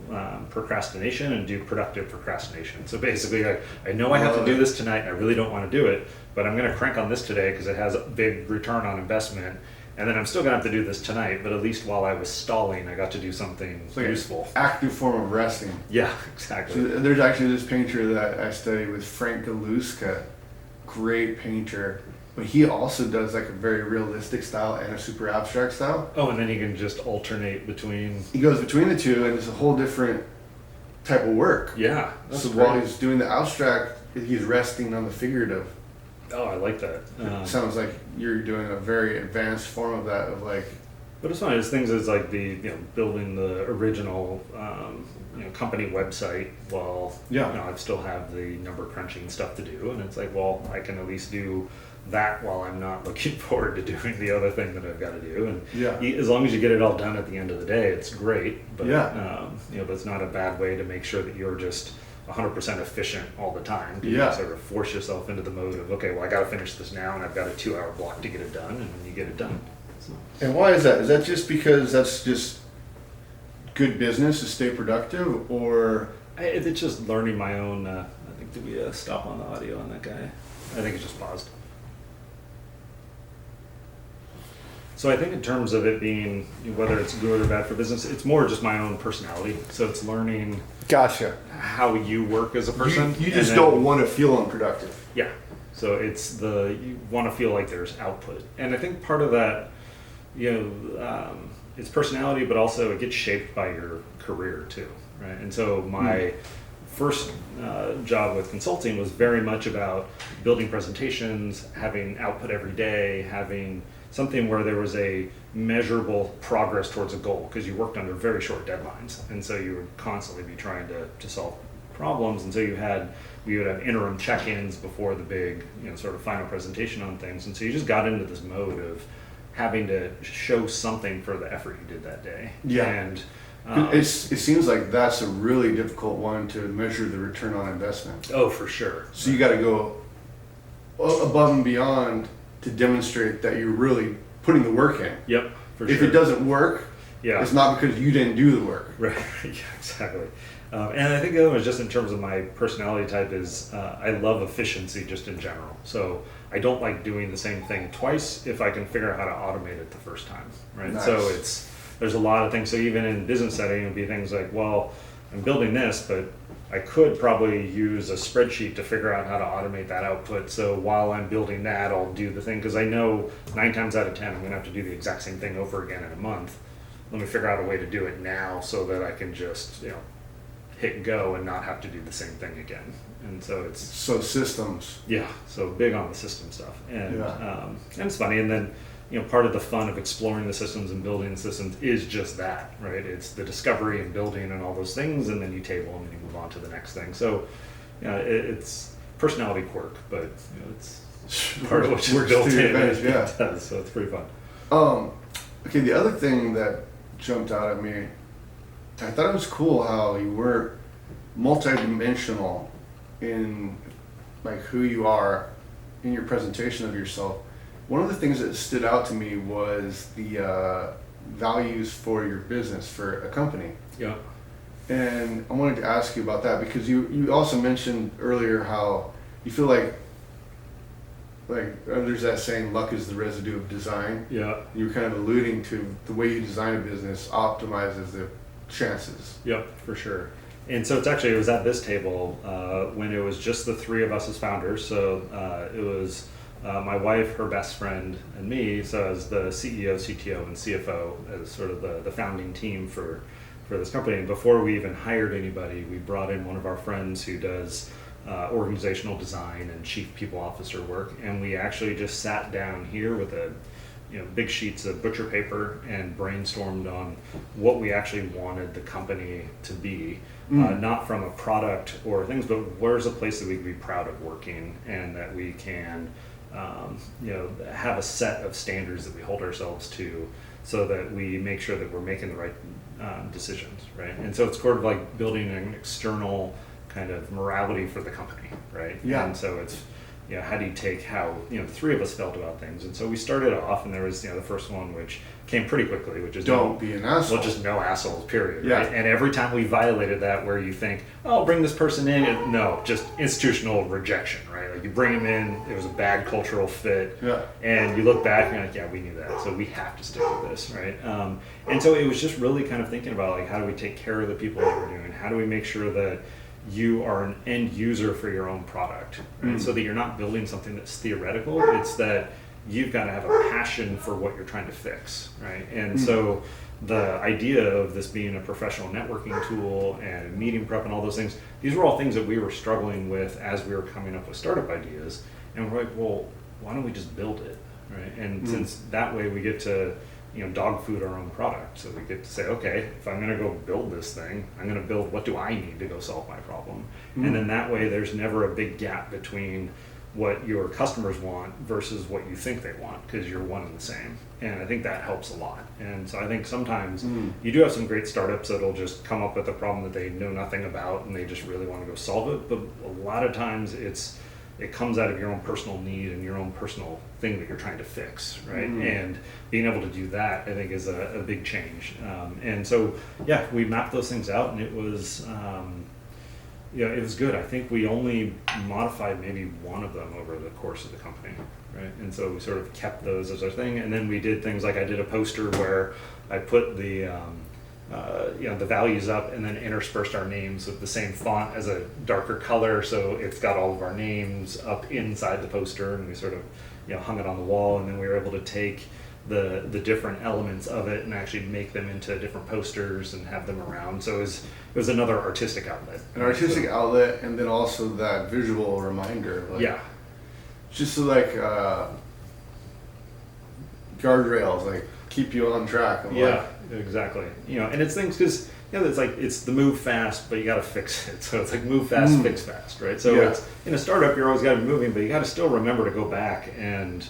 procrastination and do productive procrastination. So basically, like, I know I have to do this tonight, and I really don't want to do it, but I'm going to crank on this today because it has a big return on investment. And then I'm still going to have to do this tonight, but at least while I was stalling, I got to do something useful. Active form of resting. Yeah, exactly. So there's actually this painter that I studied with, Frank Galuska, great painter, but he also does like a very realistic style and a super abstract style. Oh, and then he can just alternate between... He goes between the two, and it's a whole different type of work. Yeah. So while he's doing the abstract, he's resting on the figurative. Oh, I like that. Sounds like you're doing a very advanced form of that, of like... But it's fine. It's things as like the, building the original, company website while, I still have the number crunching stuff to do. And it's like, well, I can at least do that while I'm not looking forward to doing the other thing that I've got to do. And as long as you get it all done at the end of the day, it's great. But, but it's not a bad way to make sure that you're just 100% efficient all the time. You sort of force yourself into the mode of, okay, well, I got to finish this now, and I've got a 2-hour block to get it done, and then you get it done. So. And why is that? Is that just because that's just good business to stay productive, or? It's just learning my own, I think, did we stop on the audio on that guy? I think it just paused. So I think in terms of it being, whether it's good or bad for business, it's more just my own personality. So it's learning how you work as a person. You just don't want to feel unproductive. Yeah. So it's you want to feel like there's output. And I think part of that, it's personality, but also it gets shaped by your career too. right? And so my first job with consulting was very much about building presentations, having output every day, having something where there was a measurable progress towards a goal, because you worked under very short deadlines, and so you would constantly be trying to solve problems. And so we would have interim check-ins before the big, sort of final presentation on things. And so you just got into this mode of having to show something for the effort you did that day. Yeah. And it seems like that's a really difficult one to measure the return on investment. oh, for sure. So you got to go above and beyond to demonstrate that you're really putting the work in. Yep, for If sure. it doesn't work, Yeah. it's not because you didn't do the work. Right, yeah, exactly. And I think the other one is just in terms of my personality type is I love efficiency just in general. So I don't like doing the same thing twice if I can figure out how to automate it the first time, right? Nice. So there's a lot of things. So even in business setting, it would be things like, well, I'm building this, but I could probably use a spreadsheet to figure out how to automate that output. So while I'm building that, I'll do the thing, because I know 9 times out of 10, I'm going to have to do the exact same thing over again in a month. Let me figure out a way to do it now so that I can just, hit go and not have to do the same thing again. And so it's systems. Yeah, so big on the system stuff, and Yeah. and it's funny. And then part of the fun of exploring the systems and building the systems is just that, right? It's the discovery and building and all those things, and then you table them and you move on to the next thing. So it's personality quirk, but it's part of what's Works built to your in. advantage, yeah. It does, so it's pretty fun. Okay, the other thing that jumped out at me, I thought it was cool how you were multidimensional in like who you are in your presentation of yourself. One of the things that stood out to me was the values for your business, for Accompany. Yeah. And I wanted to ask you about that, because you also mentioned earlier how you feel like there's that saying, luck is the residue of design. Yeah. You were kind of alluding to the way you design a business optimizes the chances. Yep, for sure. And so it was at this table when it was just the three of us as founders. So it was my wife, her best friend, and me. So as the CEO, CTO, and CFO, as sort of the founding team for this company. And before we even hired anybody, we brought in one of our friends who does organizational design and chief people officer work. And we actually just sat down here with big sheets of butcher paper and brainstormed on what we actually wanted the company to be, not from a product or things, but where's a place that we can be proud of working, and that we can, have a set of standards that we hold ourselves to, so that we make sure that we're making the right decisions, right? And so it's sort of like building an external kind of morality for the company, right? Yeah. And so it's, how do you take how, the three of us felt about things? And so we started off, and there was, the first one, which came pretty quickly, which is Don't be an asshole. well, just no assholes, period. Yeah. Right? And every time we violated that, where you think, oh, I'll bring this person in, and no, just institutional rejection, right? Like you bring them in, it was a bad cultural fit, Yeah. and you look back and you're like, yeah, we knew that, so we have to stick with this, right? And so it was just really kind of thinking about, like, how do we take care of the people that we're doing? How do we make sure that you are an end user for your own product, right? So that you're not building something that's theoretical. It's that you've got to have a passion for what you're trying to fix, right? And so the idea of this being a professional networking tool and meeting prep and all those things, these were all things that we were struggling with as we were coming up with startup ideas. And we're like, well, why don't we just build it, right? And since that way we get to dog food our own product. So we get to say, okay, if I'm going to go build this thing, I'm going to build what do I need to go solve my problem. And then that way there's never a big gap between what your customers want versus what you think they want, because you're one and the same. And I think that helps a lot. And so I think sometimes you do have some great startups that'll just come up with a problem that they know nothing about and they just really want to go solve it. But a lot of times it comes out of your own personal need and your own personal thing that you're trying to fix, right? And being able to do that, I think, is a big change. And so, we mapped those things out, and it was, it was good. I think we only modified maybe one of them over the course of the company, right? And so we sort of kept those as our thing. And then we did things like I did a poster where I put the values up and then interspersed our names with the same font as a darker color, so it's got all of our names up inside the poster, and we sort of hung it on the wall. And then we were able to take the different elements of it and actually make them into different posters and have them around. So it was another artistic outlet. An artistic outlet, and then also that visual reminder. Like, Yeah. Just like guardrails, like keep you on track. Yeah, exactly. And it's things because it's like it's the move fast, but you got to fix it. So it's like move fast, fix fast, right? So it's in a startup, you're always got to be moving, but you got to still remember to go back, and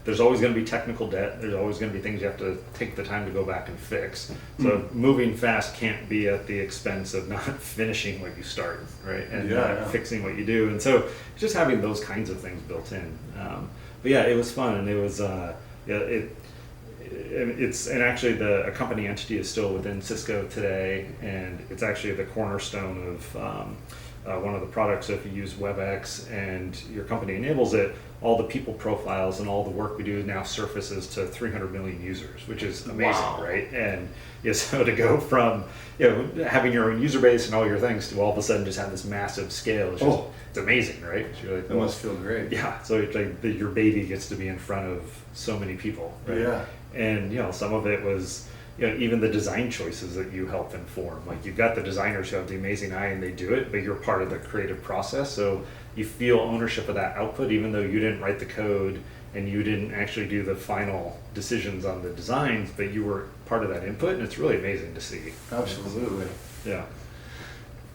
there's always going to be technical debt. There's always going to be things you have to take the time to go back and fix. So moving fast can't be at the expense of not finishing what you start, right? And fixing what you do. And so just having those kinds of things built in. But yeah, it was fun, and it was and actually the Accompany entity is still within Cisco today, and it's actually the cornerstone of one of the products. So if you use WebEx and your company enables it, all the people profiles and all the work we do now surfaces to 300 million users, which is amazing, right? And so to go from having your own user base and all your things to all of a sudden just have this massive scale, it's amazing, right? You're like, that must feel great. Yeah, so it's like your baby gets to be in front of so many people, right? Yeah. And some of it was even the design choices that you help inform. Like you've got the designers who have the amazing eye and they do it, but you're part of the creative process, so you feel ownership of that output, even though you didn't write the code and you didn't actually do the final decisions on the designs, but you were part of that input, and it's really amazing to see. Absolutely. Yeah.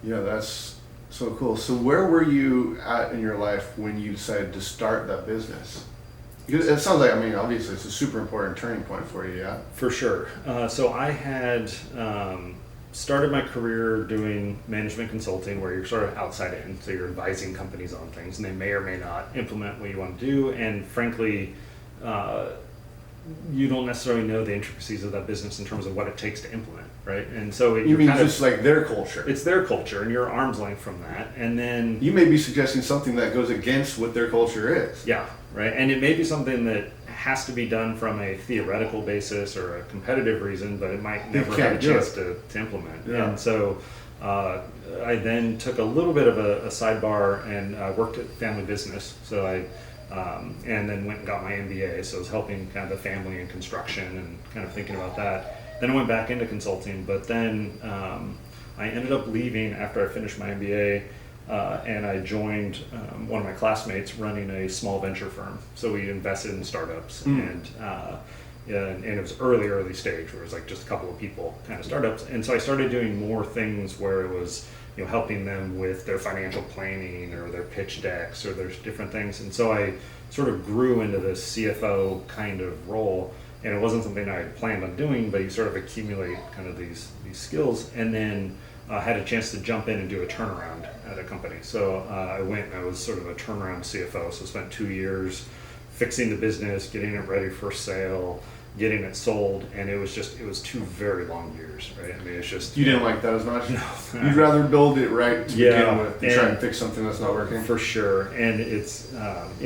Yeah, that's so cool. So where were you at in your life when you decided to start that business? Because it sounds like, obviously it's a super important turning point for you, yeah? For sure. So I had started my career doing management consulting, where you're sort of outside in, so you're advising companies on things, and they may or may not implement what you want to do, and frankly, you don't necessarily know the intricacies of that business in terms of what it takes to implement, right? And so you mean just like their culture? It's their culture, and you're arm's length from that, and then you may be suggesting something that goes against what their culture is. Yeah, right. And it may be something that has to be done from a theoretical basis or a competitive reason, but it might never have a chance to implement. Yeah. And so I then took a little bit of a sidebar and worked at family business. So and then went and got my MBA. So I was helping kind of the family and construction and kind of thinking about that. Then I went back into consulting, but then I ended up leaving after I finished my MBA. And I joined one of my classmates running a small venture firm. So we invested in startups, and it was early stage, where it was like just a couple of people kind of startups. And so I started doing more things where it was helping them with their financial planning or their pitch decks, or there's different things. And so I sort of grew into this CFO kind of role, and it wasn't something I had planned on doing, but you sort of accumulate kind of these skills, and then had a chance to jump in and do a turnaround at a company. So I went and I was sort of a turnaround CFO. So I spent 2 years fixing the business, getting it ready for sale, getting it sold, and it was 2 very long years, right? It's just... You didn't like that as much? No. You'd rather build it right to begin with than try and fix something that's not working? For sure. And it's,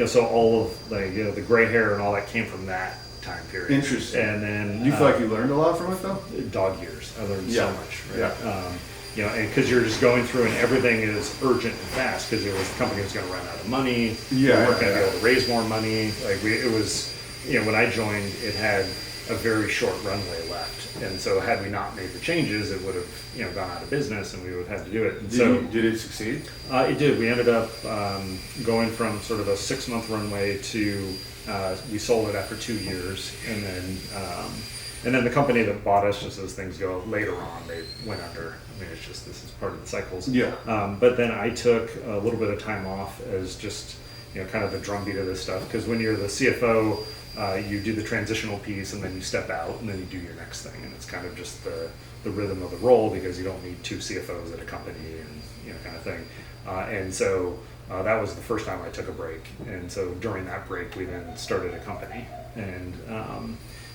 so all of the gray hair and all that came from that time period. Interesting. And then... You feel like you learned a lot from it, though? Dog years. I learned so much, right? Yeah. And because you're just going through and everything is urgent and fast, because the company was going to run out of money. We weren't going to be able to raise more money. It was, when I joined, it had a very short runway left, and so had we not made the changes, it would have gone out of business, and we would have had to do it. And did it succeed? It did. We ended up going from sort of a 6-month runway to we sold it after 2 years, and then the company that bought us, just as things go later on, they went under. This is part of the cycles. Yeah. But then I took a little bit of time off as just, kind of the drumbeat of this stuff. Because when you're the CFO, you do the transitional piece, and then you step out, and then you do your next thing. And it's kind of just the rhythm of the role, because you don't need 2 CFOs at a company, and kind of thing. And so that was the first time I took a break. And so during that break, we then started a company. And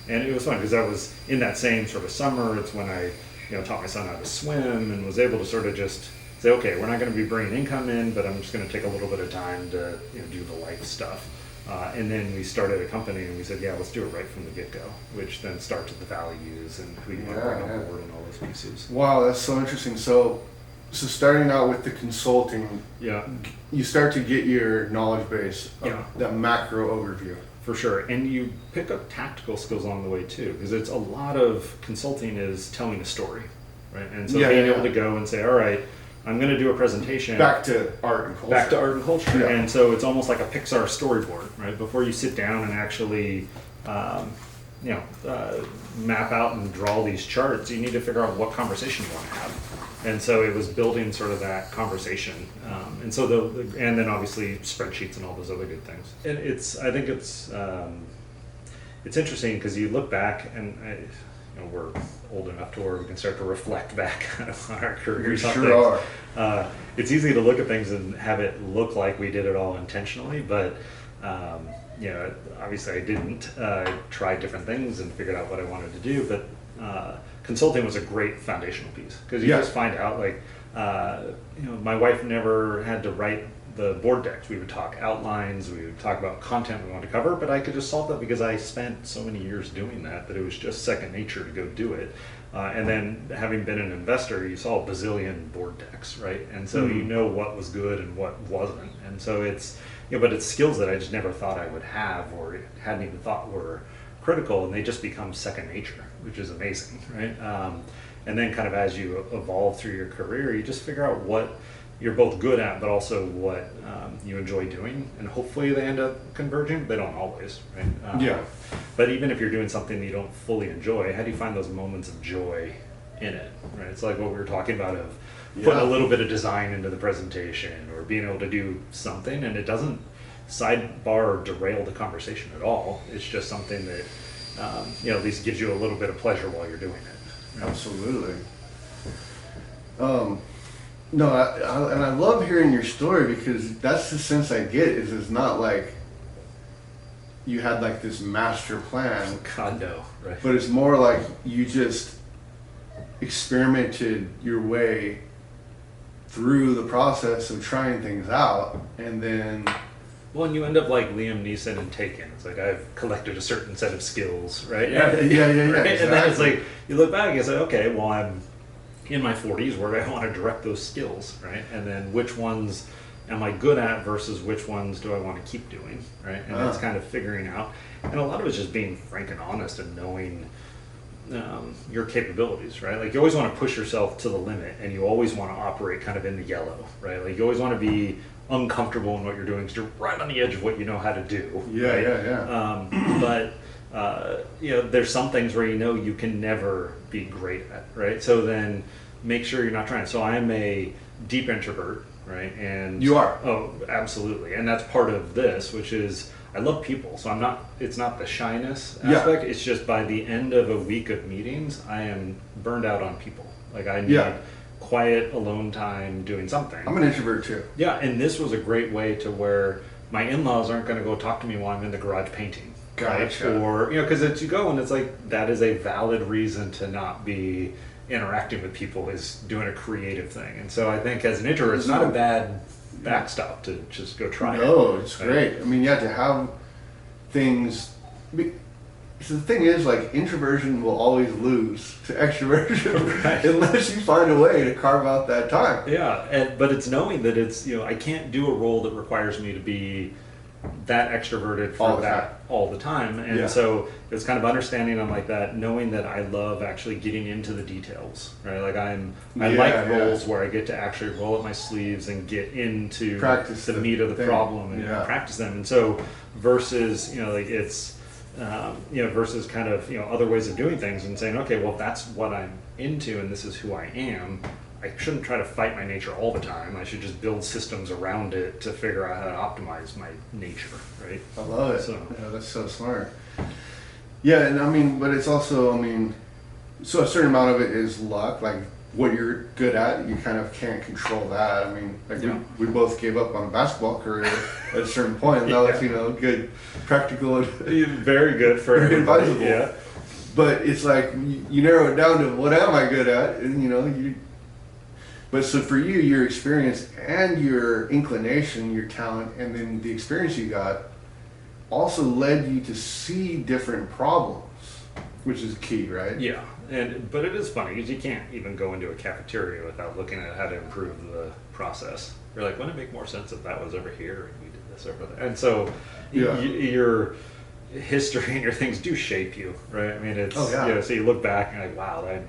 it was fun, because that was in that same sort of summer. It's when I taught my son how to swim, and was able to sort of just say, okay, we're not going to be bringing income in, but I'm just going to take a little bit of time to do the life stuff. And then we started a company, and we said, yeah, let's do it right from the get-go, which then starts with the values and who you want to bring on board and all those pieces. Wow, that's so interesting. So starting out with the consulting, you start to get your knowledge base of that macro overview. For sure. And you pick up tactical skills along the way too, because it's a lot of consulting is telling a story, right? And so being able to go and say, all right, I'm going to do a presentation. Back to art and culture. Back to art and culture. Yeah. And so it's almost like a Pixar storyboard, right? Before you sit down and actually, map out and draw these charts, you need to figure out what conversation you want to have. And so it was building sort of that conversation. And so and then obviously spreadsheets and all those other good things. And I think it's interesting because you look back and we're old enough to where we can start to reflect back on our careers. We sure are. It's easy to look at things and have it look like we did it all intentionally, but obviously I didn't. I tried different things and figured out what I wanted to do, but consulting was a great foundational piece because you just find out my wife never had to write the board decks. We would talk outlines, we would talk about content we wanted to cover, but I could just solve that because I spent so many years doing that it was just second nature to go do it. And then having been an investor, you saw a bazillion board decks, right? And so you know what was good and what wasn't. And so it's, but it's skills that I just never thought I would have or hadn't even thought were critical, and they just become second nature, which is amazing, right? And then kind of as you evolve through your career, you just figure out what you're both good at, but also what you enjoy doing, and hopefully they end up converging. They don't always, right? But even if you're doing something that you don't fully enjoy, how do you find those moments of joy in it, right? It's like what we were talking about of putting a little bit of design into the presentation or being able to do something, and it doesn't sidebar or derail the conversation at all. It's just something that at least gives you a little bit of pleasure while you're doing it. Right? Absolutely. No, and I love hearing your story because that's the sense I get. Is it's not like you had like this master plan. God, no, right? But it's more like you just experimented your way through the process of trying things out, and then. Well, and you end up like Liam Neeson in Taken. It's like I've collected a certain set of skills, right? Yeah. Right? Exactly. And then it's like you look back and you say, okay, well, I'm in my 40s, where do I want to direct those skills, right? And then which ones am I good at versus which ones do I want to keep doing, right? And that's kind of figuring out. And a lot of it's just being frank and honest and knowing your capabilities, right? Like you always want to push yourself to the limit, and you always want to operate kind of in the yellow, right? Like you always want to be uncomfortable in what you're doing because you're right on the edge of what you know how to do. But there's some things where you can never be great at, right? So then make sure you're not trying. So I'm a deep introvert, right? And you are. Oh, absolutely. And that's part of this, which is I love people. So it's not the shyness aspect. It's just by the end of a week of meetings, I am burned out on people. Like I need quiet, alone time doing something. I'm an introvert too. Yeah, and this was a great way to where my in-laws aren't going to go talk to me while I'm in the garage painting. Gotcha. Right? Or, because you go and it's like, that is a valid reason to not be interacting with people, is doing a creative thing. And so I think as an introvert, it's not a bad backstop to just go try it. No, it's great. I mean, to have things. So the thing is, like, introversion will always lose to extroversion unless you find a way to carve out that time. Yeah, but it's knowing that it's, I can't do a role that requires me to be that extroverted for all the time. And so it's kind of understanding on like that, knowing that I love actually getting into the details, right? Like I like roles where I get to actually roll up my sleeves and get into practice the meat of the problem and practice them. And so versus, it's, versus kind of, other ways of doing things and saying, okay, well, if that's what I'm into and this is who I am, I shouldn't try to fight my nature all the time. I should just build systems around it to figure out how to optimize my nature, right? I love it. So, that's so smart. Yeah, and but it's also, so a certain amount of it is luck, like what you're good at, you kind of can't control that. We both gave up on a basketball career at a certain point. That was, good, practical. Very good for everybody. Advisable. Yeah. But it's like, you narrow it down to what am I good at, and But so for you, your experience and your inclination, your talent, and then the experience you got also led you to see different problems, which is key, right? Yeah, but it is funny because you can't even go into a cafeteria without looking at how to improve the process. You're like, wouldn't it make more sense if that was over here and we did this over there? And so you're history and your things do shape you, right? I mean, it's, Oh, yeah. you know, so you look back and you're like, wow, I'm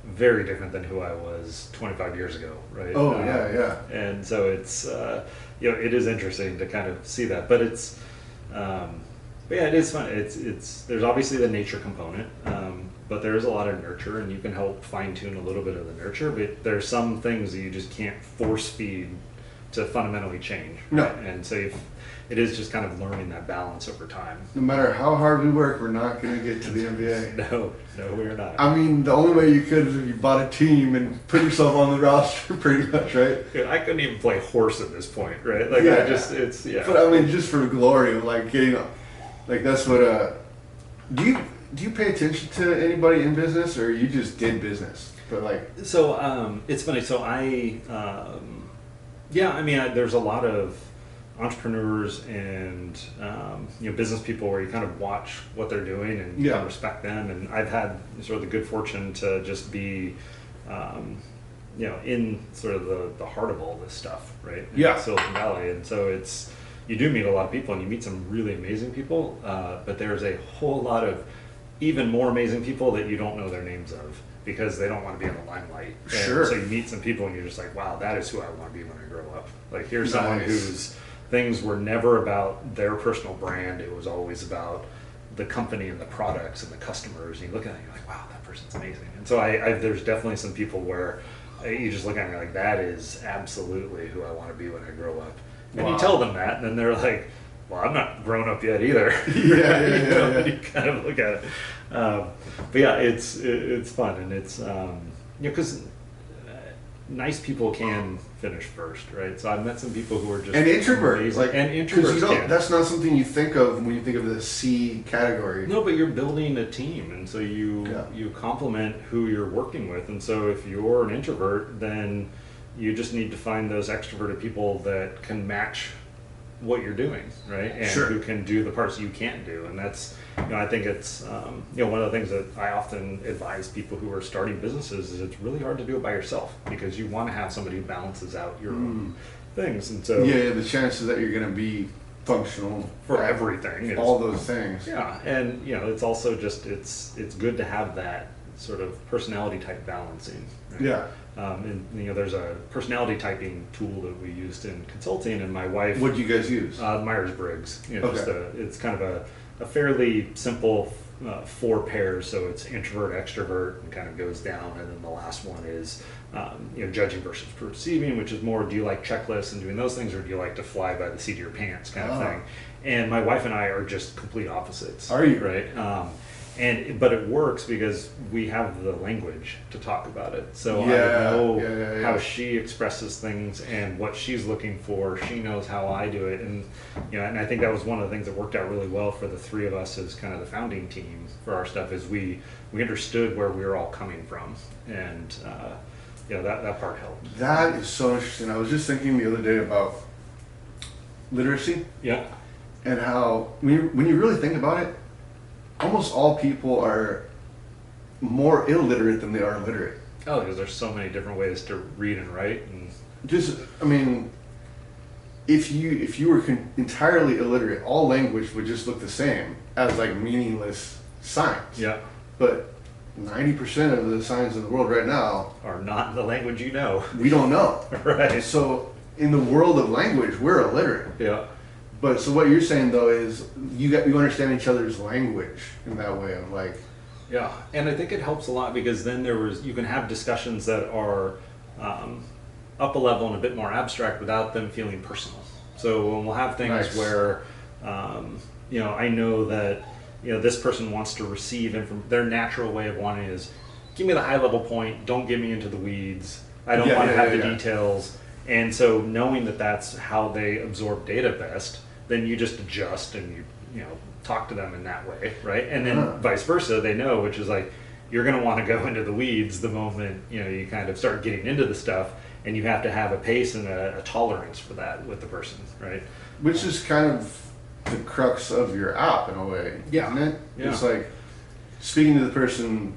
very different than who I was 25 years ago, right? Oh, yeah. And so it's, you know, it is interesting to kind of see that, but it's, but yeah, it is fun. There's obviously the nature component, but there is a lot of nurture, and you can help fine tune a little bit of the nurture, but there's some things that you just can't force feed to fundamentally change. No. Right? And so it is just kind of learning that balance over time. No matter how hard we work, we're not going to get to the NBA. No, we're not. I mean, the only way you could is if you bought a team and put yourself on the roster, pretty much, right? Dude, I couldn't even play horse at this point, right? Like, Yeah. it's, yeah. But I mean, just for the glory of like getting, like that's what. Do you pay attention to anybody in business, or you just did business? But like, So it's funny. So yeah, I mean, there's a lot of entrepreneurs and you know, business people where you kind of watch what they're doing and you kind of respect them. And I've had sort of the good fortune to just be, you know, in sort of the heart of all this stuff, right? In Silicon Valley, and so it's, you do meet a lot of people, and you meet some really amazing people, but there's a whole lot of even more amazing people that you don't know their names of because they don't want to be in the limelight. Sure. And so you meet some people and you're just like, wow, that is who I want to be when I grow up. Like, here's someone whose things were never about their personal brand. It was always about the company and the products and the customers. And you look at it and you're like, wow, that person's amazing. And so there's definitely some people where you just look at it and you're like, that is absolutely who I want to be when I grow up. And you tell them that, and then they're like, well, I'm not grown up yet either. Yeah. You kind of look at it. But yeah, it's fun, and it's, you know, because nice people can finish first, right? So I've met some people who are just and introverts, amazing. like, and introverts can. That's not something you think of when you think of the C category. No, but you're building a team, and so you complement who you're working with, and so if you're an introvert, then you just need to find those extroverted people that can match what you're doing, right? And who can do the parts you can't do. And that's, you know, I think it's, you know, one of the things that I often advise people who are starting businesses is it's really hard to do it by yourself because you want to have somebody who balances out your own things. And so the chances that you're going to be functional for everything, all those things. Yeah, and you know, it's also just it's good to have that sort of personality type balancing. Right? Yeah. And you know, there's a personality typing tool that we used in consulting, and my wife. What do you guys use? Myers-Briggs. You know, it's kind of a fairly simple 4 pairs. So it's introvert, extrovert, and kind of goes down, and then the last one is you know, judging versus perceiving, which is more, do you like checklists and doing those things, or do you like to fly by the seat of your pants kind of thing? And my wife and I are just complete opposites. Are you? Right. But it works because we have the language to talk about it. So I know how she expresses things and what she's looking for. She knows how I do it, and you know, and I think that was one of the things that worked out really well for the 3 of us as kind of the founding team for our stuff. Is we understood where we were all coming from, and you know, that part helped. That is so interesting. I was just thinking the other day about literacy. Yeah. And how when you really think about it, almost all people are more illiterate than they are literate. Oh, because there's so many different ways to read and write, and just, I mean, if you were entirely illiterate, all language would just look the same as like meaningless signs. Yeah. But 90% of the signs in the world right now are not the language you know. We don't know. Right. So in the world of language, we're illiterate. Yeah. But so what you're saying though is you understand each other's language in that way of like. Yeah, and I think it helps a lot because then you can have discussions that are up a level and a bit more abstract without them feeling personal. So when we'll have things where you know, I know that, you know, this person wants to receive their natural way of wanting is give me the high level point, don't get me into the weeds. I don't want to have the details. And so knowing that that's how they absorb data best, then you just adjust and you know, talk to them in that way, right? And then vice versa, they know, which is like, you're going to want to go into the weeds the moment, you know, you kind of start getting into the stuff, and you have to have a pace and a tolerance for that with the person, right? Which is kind of the crux of your app in a way, isn't it? Yeah. It's like speaking to the person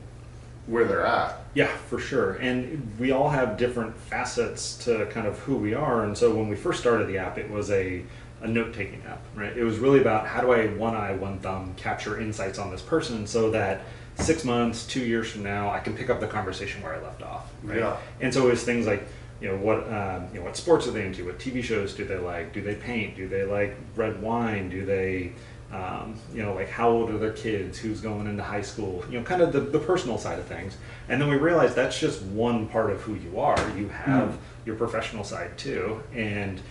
where they're at. Yeah, for sure. And we all have different facets to kind of who we are. And so when we first started the app, it was a note-taking app, right? It was really about how do I one eye, one thumb capture insights on this person so that 6 months, 2 years from now, I can pick up the conversation where I left off, right? Yeah. And so it was things like, what sports are they into? What TV shows do they like? Do they paint? Do they like red wine? Do they, like how old are their kids? Who's going into high school? Kind of the personal side of things. And then we realized that's just one part of who you are. You have your professional side too, and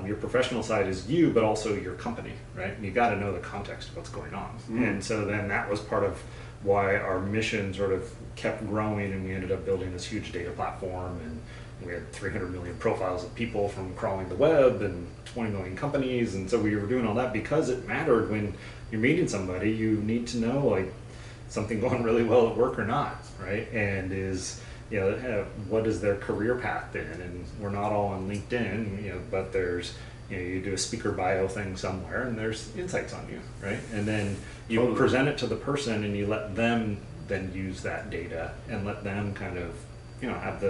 your professional side is you, but also your company, right? And you got to know the context of what's going on. And so then that was part of why our mission sort of kept growing, and we ended up building this huge data platform, and we had 300 million profiles of people from crawling the web and 20 million companies. And so we were doing all that because it mattered. When you're meeting somebody, you need to know like something going really well at work or not, right? And what is their career path been? And we're not all on LinkedIn, but there's, you do a speaker bio thing somewhere and there's insights on you, right? And then you present it to the person and you let them then use that data and let them kind of, have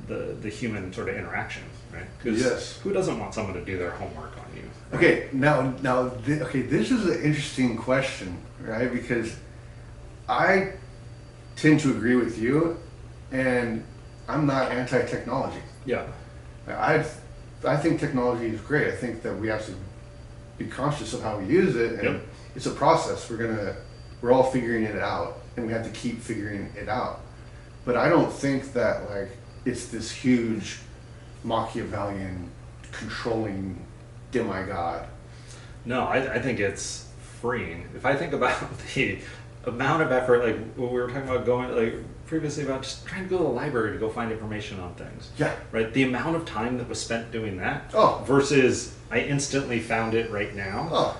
the human sort of interaction, right? Because who doesn't want someone to do their homework on you? Right? Okay, this is an interesting question, right? Because I tend to agree with you, and I'm not anti-technology. Yeah. I think technology is great. I think that we have to be conscious of how we use it, and it's a process. We're all figuring it out, and we have to keep figuring it out. But I don't think that like it's this huge Machiavellian controlling demigod. No, I think it's freeing. If I think about the amount of effort, like what we were talking about going, like previously about just trying to go to the library to go find information on things. Yeah. Right? The amount of time that was spent doing that versus I instantly found it right now.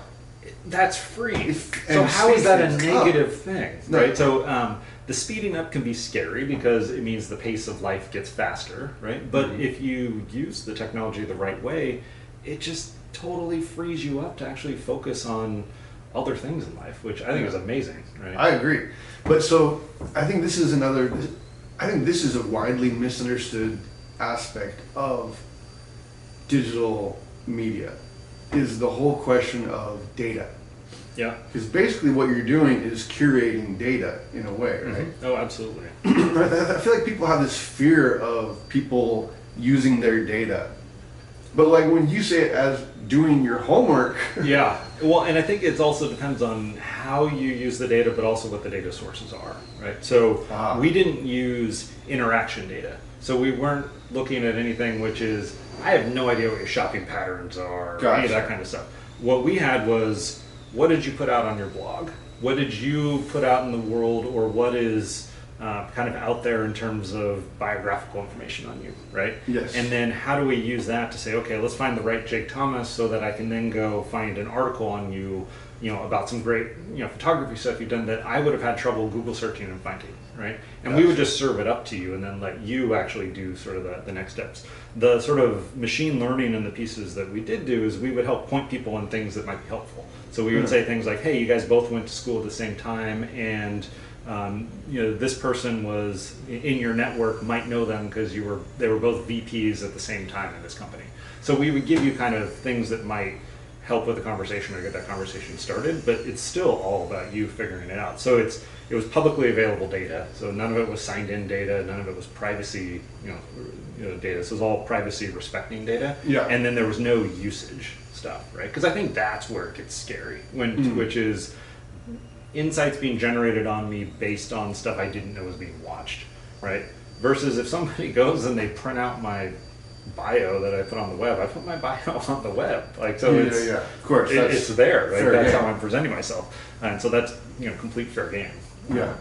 That's free. So how is that a negative thing? Right? No. So the speeding up can be scary because it means the pace of life gets faster, right? But if you use the technology the right way, it just totally frees you up to actually focus on other things in life, which I think is amazing, right? I agree. But so I think this is a widely misunderstood aspect of digital media, is the whole question of data. Yeah. Because basically what you're doing is curating data in a way, right? Oh, absolutely. I feel like people have this fear of people using their data. But like when you say it as doing your homework. Yeah. Well, and I think it also depends on how you use the data, but also what the data sources are, right? So we didn't use interaction data. So we weren't looking at anything which is, I have no idea what your shopping patterns are, or any of that kind of stuff. What we had was, what did you put out on your blog? What did you put out in the world, or what is kind of out there in terms of biographical information on you, right? Yes. And then how do we use that to say, okay, let's find the right Jake Thomas so that I can then go find an article on you, about some great, photography stuff you've done that I would have had trouble Google searching and finding, right? And we would just serve it up to you and then let you actually do sort of the next steps. The sort of machine learning and the pieces that we did do is we would help point people on things that might be helpful. So we would say things like, hey, you guys both went to school at the same time, and this person was in your network, might know them because they were both VPs at the same time in this company. So we would give you kind of things that might help with the conversation or get that conversation started, but it's still all about you figuring it out. So it was publicly available data. So none of it was signed in data, none of it was privacy, data. So it was all privacy respecting data. Yeah. And then there was no usage stuff, right? Because I think that's where it gets scary, which is insights being generated on me based on stuff I didn't know was being watched, right? Versus if somebody goes and they print out my bio that I put on the web, I put my bio on the web, like so. Of course, it's there, right? That's game. how I'm presenting myself, and so that's complete fair game. Yeah,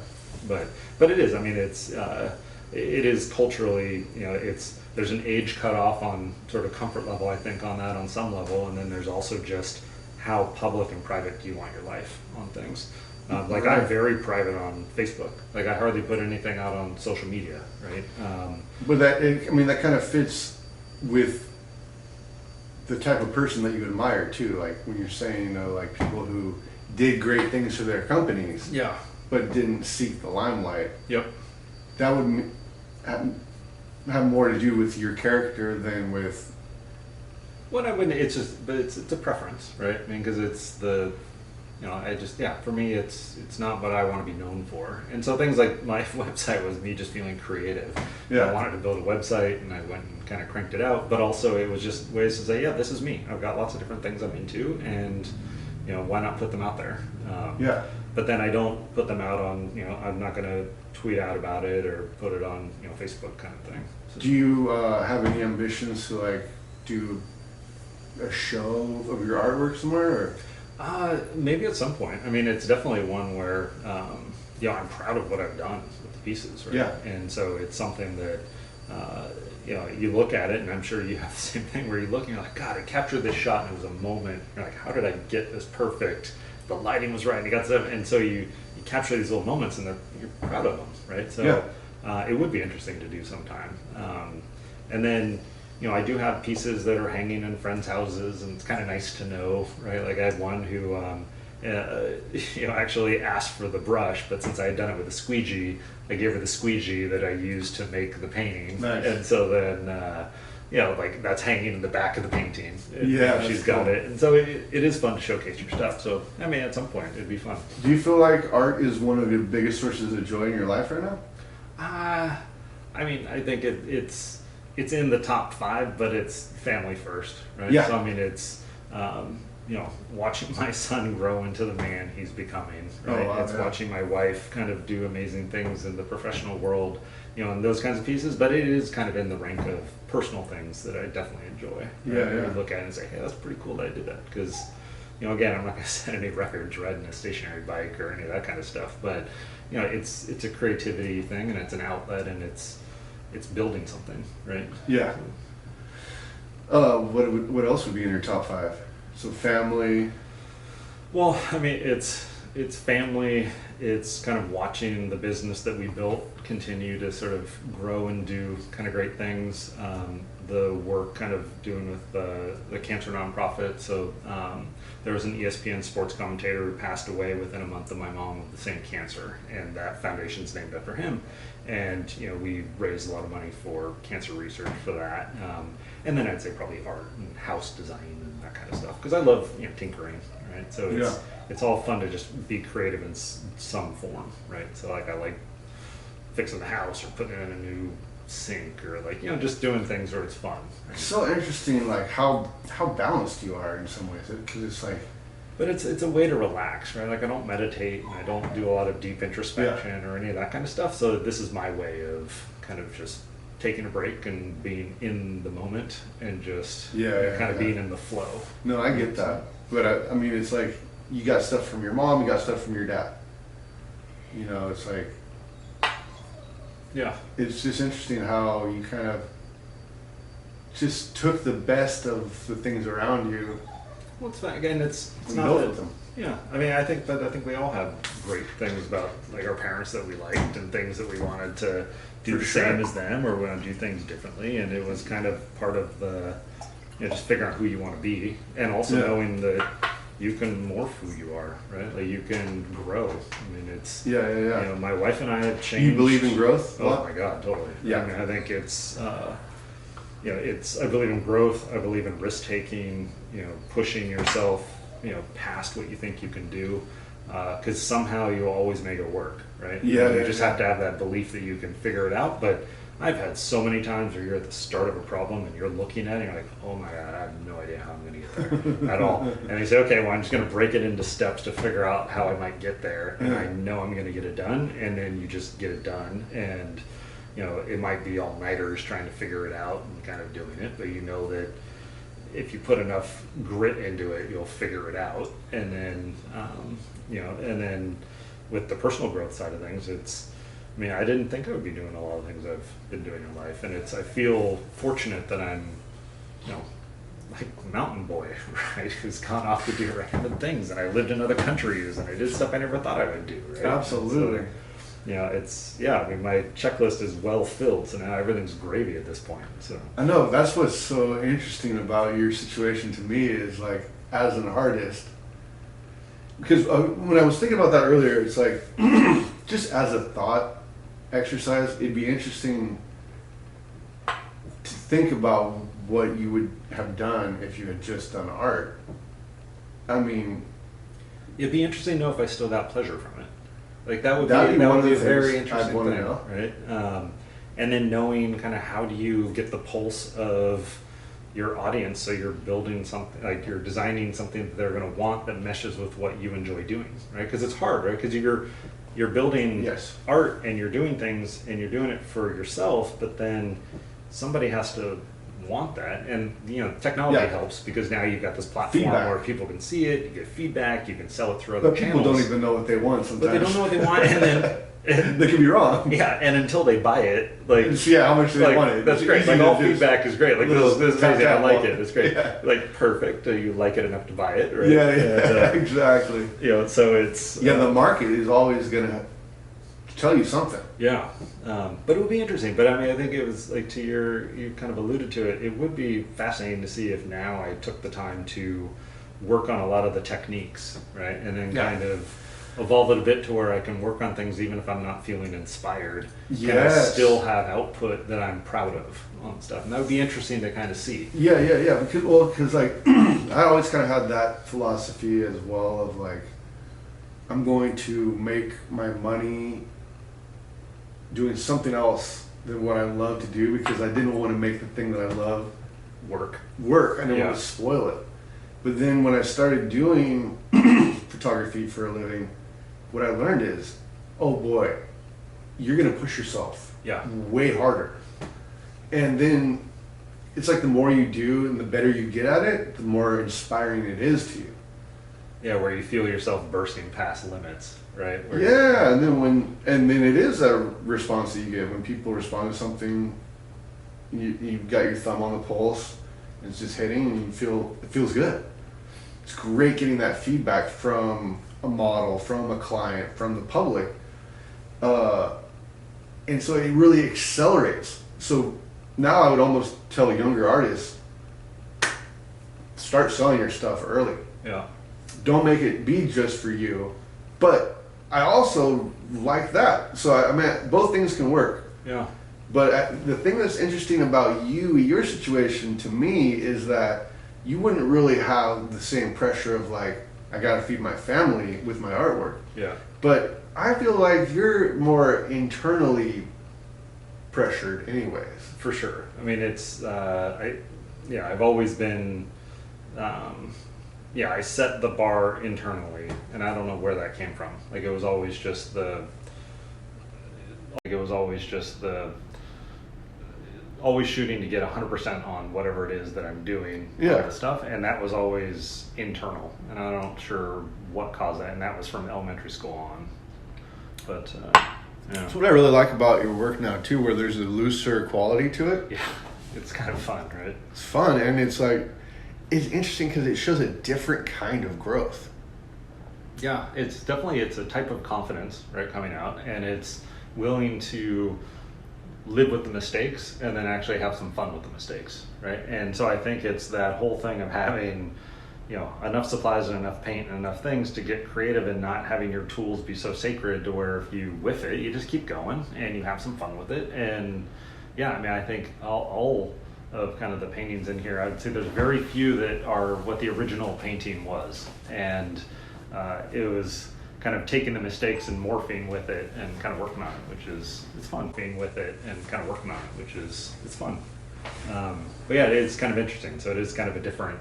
but it is. I mean, it is culturally, there's an age cutoff on sort of comfort level, I think, on that on some level, and then there's also just how public and private do you want your life on things. Like I'm very private on Facebook. Like I hardly put anything out on social media, right? But that kind of fits with the type of person that you admire too. Like when you're saying, like people who did great things for their companies, yeah, but didn't seek the limelight. Yep. that would have more to do with your character than with. Well, I wouldn't. It's just, but it's a preference, right? I mean, because it's the, I just, for me, it's not what I want to be known for. And so things like my website was me just feeling creative. Yeah. I wanted to build a website, and I went and kind of cranked it out. But also, it was just ways to say, this is me. I've got lots of different things I'm into, and why not put them out there? Yeah. But then I don't put them out on, I'm not going to tweet out about it or put it on, Facebook kind of thing. So, do you have any ambitions to like do a show of your artwork somewhere? Or? Maybe at some point. I mean, it's definitely one where, I'm proud of what I've done with the pieces, right? Yeah. And so it's something that, you look at it, and I'm sure you have the same thing where you look and you're like, God, I captured this shot, and it was a moment. You're like, how did I get this perfect? The lighting was right, and you got stuff, and so you capture these little moments, and you're proud of them, right? So it would be interesting to do sometime. And then, I do have pieces that are hanging in friends' houses, and it's kind of nice to know, right? Like I had one who, actually asked for the brush, but since I had done it with a squeegee, I gave her the squeegee that I used to make the painting. Nice. And so then, like that's hanging in the back of the painting. Yeah, she's got it, and so it is fun to showcase your stuff. So I mean, at some point, it'd be fun. Do you feel like art is one of your biggest sources of joy in your life right now? I mean, I think it's in the top 5, but it's family first, right? Yeah. So I mean, it's watching my son grow into the man he's becoming, right? Oh, wow, It's watching my wife kind of do amazing things in the professional world, and those kinds of pieces. But it is kind of in the rank of personal things that I definitely enjoy. Yeah. You look at it and say, hey, that's pretty cool that I did that, because again, I'm not going to set any records riding a stationary bike or any of that kind of stuff, but it's a creativity thing, and it's an outlet, and it's building something, right? Yeah. What else would be in your top 5? So family. Well, I mean, it's family. It's kind of watching the business that we built continue to sort of grow and do kind of great things. The work kind of doing with the cancer nonprofit. So there was an ESPN sports commentator who passed away within a month of my mom with the same cancer, and that foundation's named after him. And we raised a lot of money for cancer research for that. And then I'd say probably art and house design and that kind of stuff, because I love tinkering, right? So it's all fun to just be creative in some form, right? So like I like fixing the house or putting in a new sink, or like just doing things where it's fun. Right? It's so interesting, like how balanced you are in some ways, because it's like. But it's a way to relax, right? Like I don't meditate, and I don't do a lot of deep introspection or any of that kind of stuff. So this is my way of kind of just taking a break and being in the moment, and just kind of being in the flow. No, I get that, but I mean, it's like you got stuff from your mom, you got stuff from your dad. It's like. Yeah. It's just interesting how you kind of just took the best of the things around you. Well, it's fine. Again, it's not built that, with them. Yeah, I mean, I think we all have great things about like our parents that we liked, and things that we wanted to do the same as them, or we want to do things differently. And it was kind of part of the just figuring out who you want to be, and also knowing that you can morph who you are, right? Like you can grow. I mean, it's my wife and I have changed. You believe in growth? Oh my God, totally. Yeah. I mean, I think it's. I believe in growth. I believe in risk taking. Pushing yourself, past what you think you can do, because somehow you'll always make it work, right? You just have to have that belief that you can figure it out. But I've had so many times where you're at the start of a problem and you're looking at it and you're like, oh my God, I have no idea how I'm going to get there at all. And you say, okay, well, I'm just going to break it into steps to figure out how I might get there, and I know I'm going to get it done. And then you just get it done, and it might be all-nighters trying to figure it out and kind of doing it, but that if you put enough grit into it, you'll figure it out. And then, and then with the personal growth side of things, I didn't think I would be doing a lot of things I've been doing in life. And I feel fortunate that I'm, like mountain boy, right? Who's gone off to do random things, and I lived in other countries, and I did stuff I never thought I would do, right? Absolutely. My checklist is well filled, so now everything's gravy at this point. So I know that's what's so interesting about your situation to me is like as an artist, because when I was thinking about that earlier, it's like just as a thought, exercise, it'd be interesting to think about what you would have done if you had just done art. I mean, it'd be interesting to know if I still got pleasure from it. Like that would that'd be one of be the a very things interesting I'd want to thing, know. right? And then knowing kind of how do you get the pulse of your audience, so you're building something, like you're designing something that they're going to want that meshes with what you enjoy doing, right? Because it's hard, right? Because you're building Yes. art and you're doing things and you're doing it for yourself, but then somebody has to want that, and technology Yeah. helps because now you've got this platform Feedback. where people can see it, you get feedback, you can sell it through other But people channels. don't even know what they want sometimes. But they don't know what they want, and then They could be wrong. yeah, and until they buy it, like And see how much they like, want it. that's It's great. easy Like to all just- feedback is great. Like little this is tap, amazing. I tap, like walk. it. It's great. Yeah. Like perfect. Do you like it enough to buy it? Right? Yeah, And, exactly. so it's Yeah, the market is always gonna tell you something. yeah. But it would be interesting. But I mean, I think it was like you kind of alluded to it. It would be fascinating to see if now I took the time to work on a lot of the techniques, right, and then Yeah. kind of evolve it a bit to where I can work on things even if I'm not feeling inspired. Kind of Yes. still have output that I'm proud of on stuff, and that would be interesting to kind of see. Yeah. Because like I always kind of had that philosophy as well of like I'm going to make my money doing something else than what I love to do because I didn't want to make the thing that I love Work. I didn't Yeah. want to spoil it. But then when I started doing photography for a living, what I learned is, oh boy, you're gonna push yourself Yeah. way harder. And then it's like the more you do and the better you get at it, the more inspiring it is to you. Yeah, where you feel yourself bursting past limits, right? Where Yeah, and then it is a response that you get when people respond to something. You've got your thumb on the pulse, and it's just hitting, and it feels good. It's great getting that feedback from a model, from a client, from the public, and so it really accelerates. So now I would almost tell younger artists, start selling your stuff early. Yeah. Don't make it be just for you. But I also like that. So I mean, both things can work. Yeah. But the thing that's interesting about your situation to me is that you wouldn't really have the same pressure of like, I gotta feed my family with my artwork. Yeah. But I feel like you're more internally pressured anyways. For sure. I mean, it's I've always been I set the bar internally, and I don't know where that came from. Like it was always just always shooting to get 100% on whatever it is that I'm doing. Yeah. All the stuff, and that was always internal, and I'm not sure what caused that, and that was from elementary school on. But yeah. That's what I really like about your work now too, where there's a looser quality to it. Yeah, it's kind of fun, right? It's fun, and it's like, it's interesting because it shows a different kind of growth. Yeah, it's a type of confidence, right, coming out, and it's willing to live with the mistakes and then actually have some fun with the mistakes, right? And so I think it's that whole thing of having, enough supplies and enough paint and enough things to get creative and not having your tools be so sacred to where if you whiff it, you just keep going and you have some fun with it. And yeah, I mean, I think all of kind of the paintings in here, I would say there's very few that are what the original painting was. And it was kind of taking the mistakes and morphing with it and kind of working on it, it's fun. Being with it and kind of working on it, it's fun. But yeah, it's kind of interesting. So it is kind of a different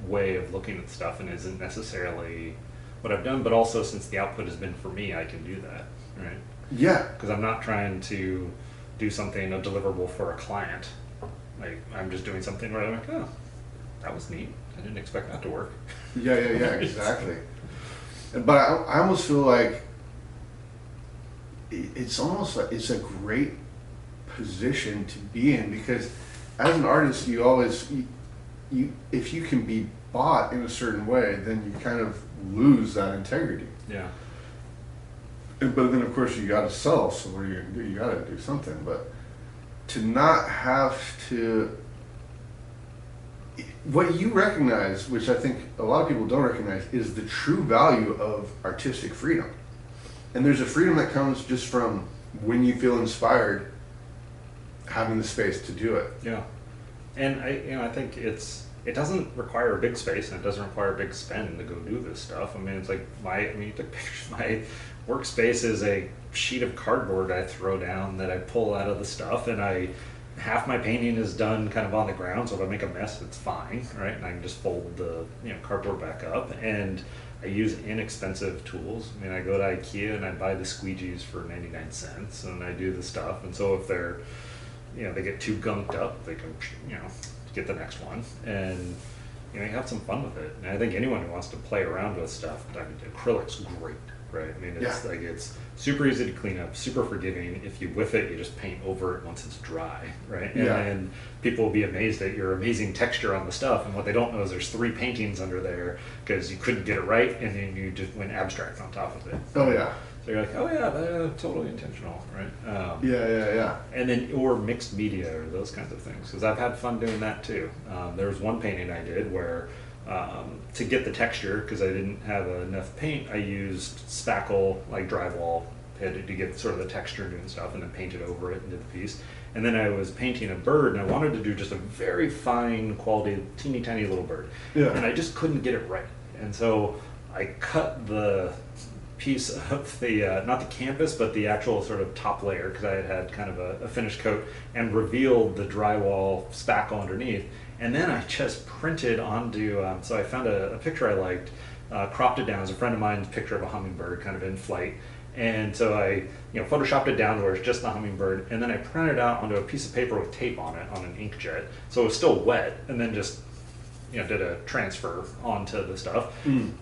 way of looking at stuff and isn't necessarily what I've done, but also since the output has been for me, I can do that, right? Yeah. Because I'm not trying to do something, a deliverable for a client. Like, I'm just doing something where I'm like, oh, that was neat. I didn't expect that to work. Yeah, exactly. But I almost feel like it's almost like it's a great position to be in, because as an artist, you always, if you can be bought in a certain way, then you kind of lose that integrity. Yeah. But then of course you got to sell, so what are you going to do? You got to do something. But to not have to, what you recognize, which I think a lot of people don't recognize, is the true value of artistic freedom. And there's a freedom that comes just from when you feel inspired, having the space to do it. Yeah. And I think it doesn't require a big space, and it doesn't require a big spend to go do this stuff. I mean, it's like you took pictures. My workspace is a sheet of cardboard I throw down that I pull out of the stuff, and half my painting is done kind of on the ground, so if I make a mess, it's fine, right? And I can just fold the cardboard back up, and I use inexpensive tools. I mean, I go to IKEA and I buy the squeegees for 99 cents, and I do the stuff. And so if they're, they get too gunked up, they can, get the next one, and you have some fun with it. And I think anyone who wants to play around with stuff, I mean, acrylic's great, right? I mean, it's like it's super easy to clean up, super forgiving. If you whiff it, you just paint over it once it's dry, right? And people will be amazed at your amazing texture on the stuff, and what they don't know is there's 3 paintings under there because you couldn't get it right, and then you just went abstract on top of it. Oh yeah. So you're like, oh yeah, that's totally intentional, right? Yeah. And then, or mixed media or those kinds of things, because I've had fun doing that too. There was one painting I did where, to get the texture, because I didn't have enough paint, I used spackle, like drywall, to get sort of the texture and stuff, and then painted over it and did the piece. And then I was painting a bird, and I wanted to do just a very fine quality, teeny tiny little bird. Yeah. And I just couldn't get it right. And so I cut the piece of the, not the canvas, but the actual sort of top layer, because I had kind of a finished coat, and revealed the drywall spackle underneath. And then I just printed onto, so I found a picture I liked, cropped it down. It was a friend of mine's picture of a hummingbird kind of in flight. And so I, photoshopped it down to where it's just the hummingbird, and then I printed it out onto a piece of paper with tape on it on an inkjet. So it was still wet, and then just did a transfer onto the stuff.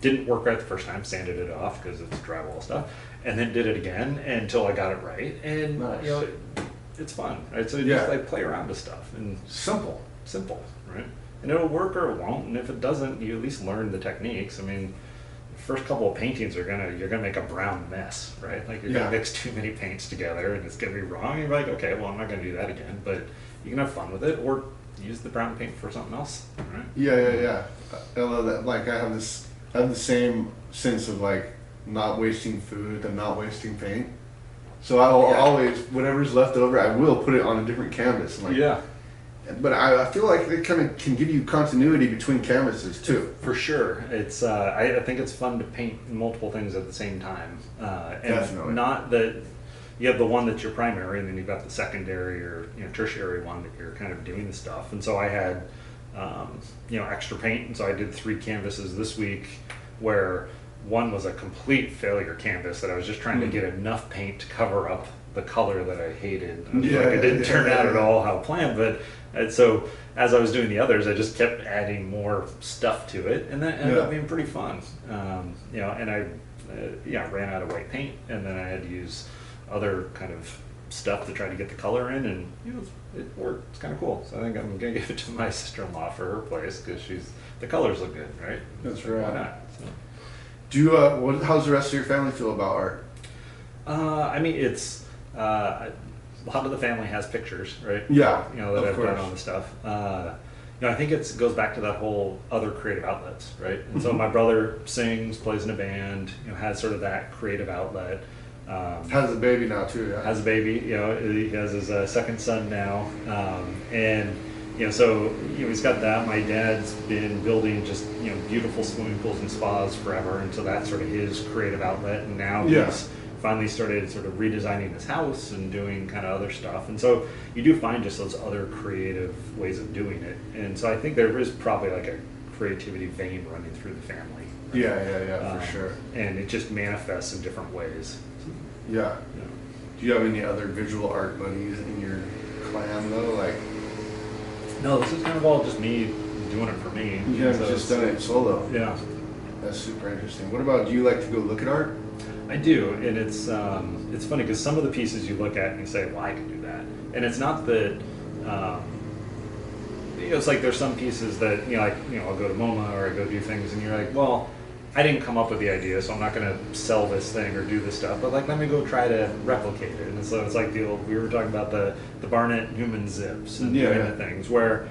Didn't work right the first time, sanded it off because it's drywall stuff, and then did it again until I got it right. And nice. It's fun, right? So you just like play around with stuff and simple, right? And it'll work or it won't. And if it doesn't, you at least learn the techniques. I mean, the first couple of paintings you're gonna make a brown mess, right? Like you're gonna mix too many paints together and it's gonna be wrong. And you're like, okay, well, I'm not gonna do that again. But you can have fun with it, or use the brown paint for something else, right? Yeah. I love that. Like I have the same sense of like not wasting food and not wasting paint. So I will always, whatever's left over, I will put it on a different canvas. Like, but I feel like it kind of can give you continuity between canvases too. For sure, it's. I think it's fun to paint multiple things at the same time, and Definitely. Not that. You have the one that's your primary, and then you've got the secondary or tertiary one that you're kind of doing the stuff. And so I had extra paint, and so I did 3 canvases this week, where one was a complete failure canvas that I was just trying to get enough paint to cover up the color that I hated. It didn't turn out at all how planned, but so as I was doing the others, I just kept adding more stuff to it, and that ended up being pretty fun. And I ran out of white paint, and then I had to use other kind of stuff to try to get the color in, and it worked. It's kind of cool. So I think I'm gonna give it to my sister-in-law for her place, because the colors look good, right? That's right. Why not? So. Do you, how's the rest of your family feel about art? I mean, it's a lot of the family has pictures, right? Yeah, that I've done on the stuff. I think it goes back to that whole other creative outlets, right? And so my brother sings, plays in a band, has sort of that creative outlet. Has a baby now too. Yeah. Has a baby. He has his second son now, and so he's got that. My dad's been building just beautiful swimming pools and spas forever, and so that's sort of his creative outlet. And now he's finally started sort of redesigning his house and doing kind of other stuff. And so you do find just those other creative ways of doing it. And so I think there is probably like a creativity vein running through the family. Right? Yeah, for sure. And it just manifests in different ways. Yeah. Do you have any other visual art buddies in your clan though? Like, no, this is kind of all just me doing it for me. Yeah, so just done it solo. Yeah. That's super interesting. What about, do you like to go look at art? I do, and it's funny because some of the pieces you look at and you say, well, I can do that. And it's not that, it's like there's some pieces that, I'll go to MoMA or I go do things and you're like, well, I didn't come up with the idea, so I'm not going to sell this thing or do this stuff, but let me go try to replicate it. And so it's like we were talking about the Barnett Newman zips and doing the things where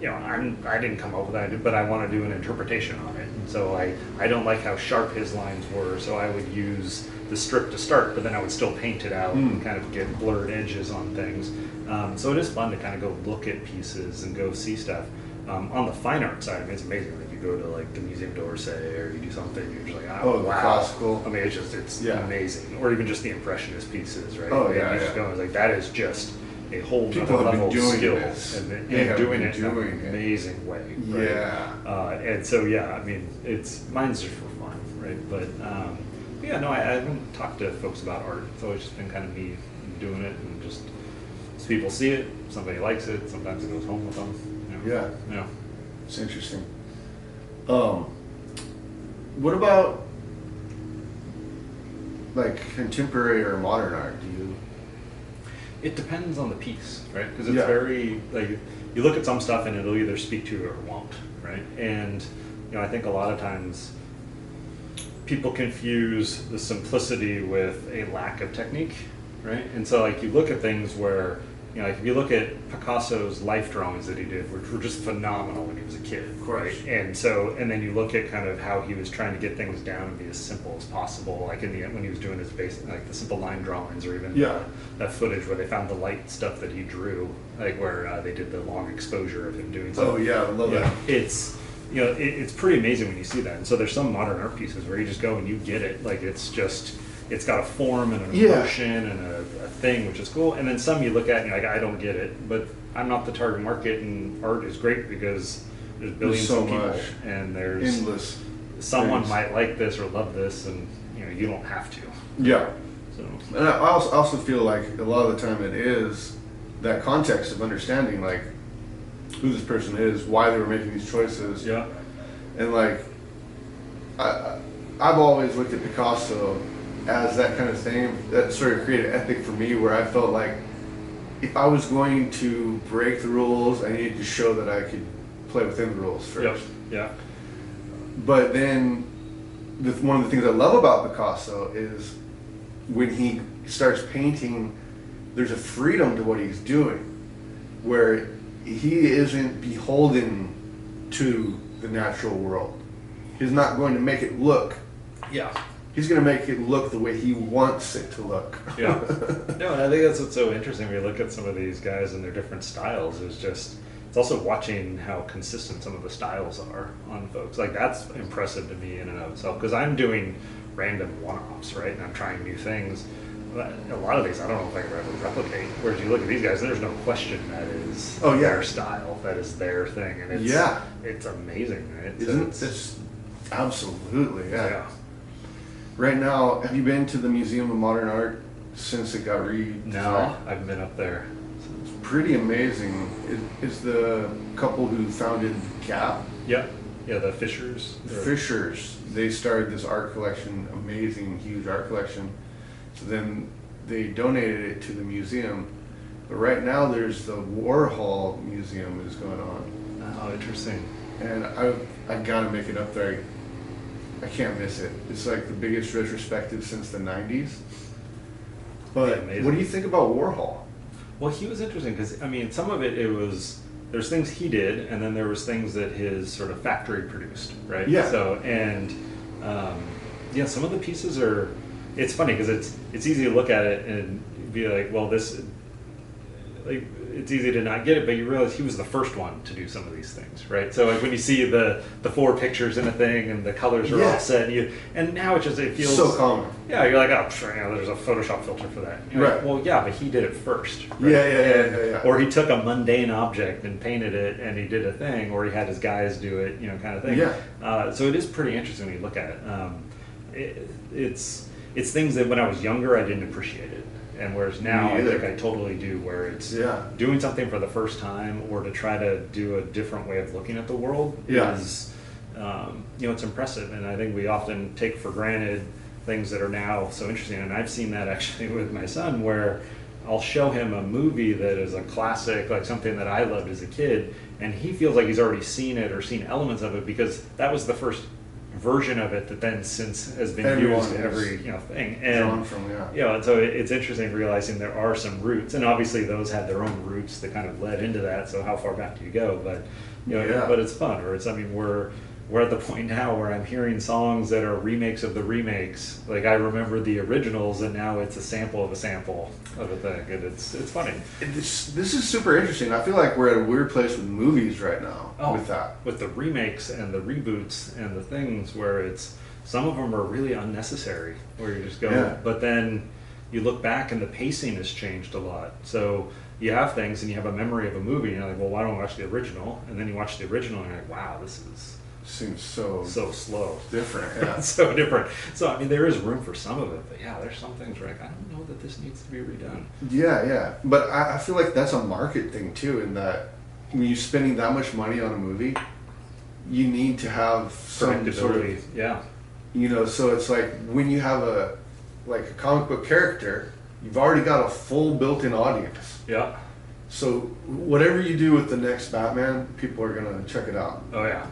I didn't come up with that, but I want to do an interpretation on it. And so I don't like how sharp his lines were, so I would use the strip to start, but then I would still paint it out and kind of get blurred edges on things. So it is fun to kind of go look at pieces and go see stuff. On the fine art side, I mean, it's amazing. Like you go to like the Museum d'Orsay or you do something, you're just like, oh, wow. Classical. I mean, it's amazing. Or even just the Impressionist pieces, right? Oh, and yeah, you just go, like, that is just a whole People other have been level of doing skill. this. And They have doing been it in doing an it. amazing way. Right? Yeah. And so, yeah, I mean, mine's just for fun, right? But, I haven't talked to folks about art. It's always just been kind of me doing it and just, as people see it, somebody likes it, sometimes it goes home with them. Yeah. Yeah. It's interesting. What about like contemporary or modern art? Do you? It depends on the piece, right? Because it's Yeah. very, like, you look at some stuff and it'll either speak to you or it won't, right? And, I think a lot of times people confuse the simplicity with a lack of technique, right? And so, like, you look at things where, like, if you look at Picasso's life drawings that he did, which were just phenomenal when he was a kid, right? And so, and then you look at kind of how he was trying to get things down and be as simple as possible, like in the end when he was doing his basic, like the simple line drawings, or even that footage where they found the light stuff that he drew, like where they did the long exposure of him doing something. Oh yeah, I love that. It's, it's pretty amazing when you see that. And so there's some modern art pieces where you just go and you get it, like it's got a form and an emotion and a thing, which is cool. And then some you look at and you're like, I don't get it, but I'm not the target market, and art is great because there's billions so of people much. and there's Endless. someone things. might like this or love this, and you don't have to. Yeah. So And I also feel like a lot of the time it is that context of understanding like who this person is, why they were making these choices. yeah, And like I've always looked at Picasso as that kind of thing that sort of created ethic for me, where I felt like if I was going to break the rules, I needed to show that I could play within the rules first. yeah, But then one of the things I love about Picasso is when he starts painting, there's a freedom to what he's doing, where he isn't beholden to the natural world. He's not going to make it look. yeah. He's going to make it look the way he wants it to look. Yeah. No, and I think that's what's so interesting when you look at some of these guys and their different styles. It's also watching how consistent some of the styles are on folks. Like, that's impressive to me in and of itself, because I'm doing random one-offs, right? And I'm trying new things. But a lot of these I don't know if I can ever replicate. Whereas you look at these guys, there's no question that is their style, that is their thing, and it's amazing, right? It's absolutely, yeah. Right now, have you been to the Museum of Modern Art since it got redesigned? No, I've been up there. It's pretty amazing. It's the couple who founded Gap. Yeah, the Fishers. The Fishers. They started this art collection, amazing, huge art collection. So then they donated it to the museum. But right now there's the Warhol Museum is going on. Oh, interesting. And I gotta make it up there. I can't miss it. It's like the biggest retrospective since the 90s. But what do you think about Warhol? Well, he was interesting because, I mean, some of it was, there's things he did, and then there was things that his sort of factory produced, right? Yeah. So, and, some of the pieces are, it's funny because it's easy to look at it and be like, well, this, like, it's easy to not get it, but you realize he was the first one to do some of these things, right? So like when you see the 4 pictures in a thing and the colors are all set, and now it feels so common. Yeah, you're like, oh, sure, there's a Photoshop filter for that. You're right. Like, well, yeah, but he did it first. Right? Yeah. Or he took a mundane object and painted it, and he did a thing, or he had his guys do it, kind of thing. Yeah. So it is pretty interesting when you look at it. It's things that when I was younger I didn't appreciate it. And whereas now I think I totally do, where it's doing something for the first time or to try to do a different way of looking at the world is, it's impressive. And I think we often take for granted things that are now so interesting. And I've seen that actually with my son, where I'll show him a movie that is a classic, like something that I loved as a kid, and he feels like he's already seen it or seen elements of it because that was the first version of it that then since has been Everyone used is every thing. drawn And from, yeah. you know, and so it's interesting realizing there are some roots, and obviously those had their own roots that kind of led into that. So how far back do you go? But you know, Yeah. but it's fun. Or it's, I mean, we're at the point now where I'm hearing songs that are remakes of the remakes. Like I remember the originals, and now it's a sample of a sample of a thing, and it's funny. This is super interesting. I feel like we're at a weird place with movies right now with that. With the remakes and the reboots and the things where it's some of them are really unnecessary, where you just go, Yeah. but then you look back and the pacing has changed a lot. So you have things and you have a memory of a movie, and you're like, well, why don't I watch the original? And then you watch the original and you're like, wow, this is Seems so slow. different. Yeah. It's so different. So I mean, there is room for some of it, but yeah, there's some things where like, I don't know that this needs to be redone. Yeah. But I feel like that's a market thing too, in that when you're spending that much money on a movie, you need to have some sort of, Yeah. you know, so it's like when you have a comic book character, you've already got a full built-in audience. Yeah. So whatever you do with the next Batman, people are gonna check it out. Oh yeah.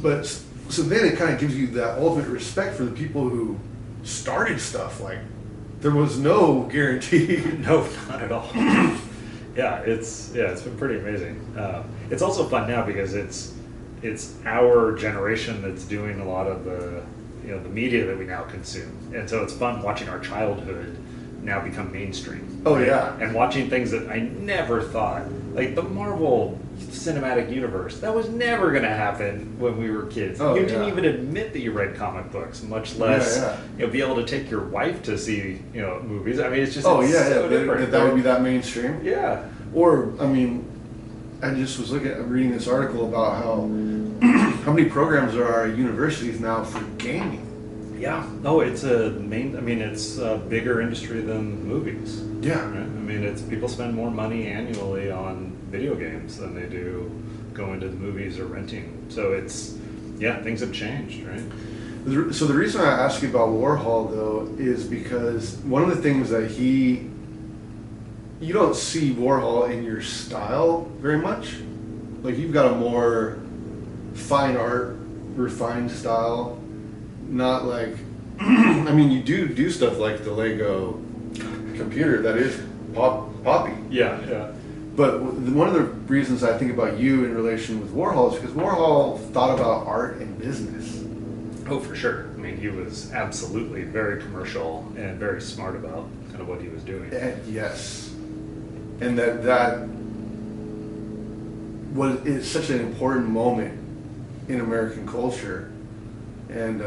But so then it kind of gives you that ultimate respect for the people who started stuff. Like there was no guarantee. No, not at all. It's been pretty amazing. It's also fun now because it's our generation that's doing a lot of the the media that we now consume, and so it's fun watching our childhood now become mainstream. Oh right? yeah, and watching things that I never thought, like the Marvel Cinematic Universe, that was never going to happen when we were kids. Oh, you didn't even admit that you read comic books, much less be able to take your wife to see movies. I mean, it's just so different. That would be that mainstream. Yeah. Or I mean, I just was reading this article about how how many programs there are at universities now for gaming. Yeah. Oh, it's a it's a bigger industry than movies. Yeah. Right? I mean, it's people spend more money annually on video games than they do going to the movies or renting. So things have changed, right? So the reason I ask you about Warhol though is because one of the things that you don't see Warhol in your style very much. Like you've got a more fine art, refined style. Not like, I mean, you do stuff like the Lego computer that is poppy. Yeah. But one of the reasons I think about you in relation with Warhol is because Warhol thought about art and business. Oh, for sure. I mean, he was absolutely very commercial and very smart about kind of what he was doing. Yes. And that is such an important moment in American culture. And,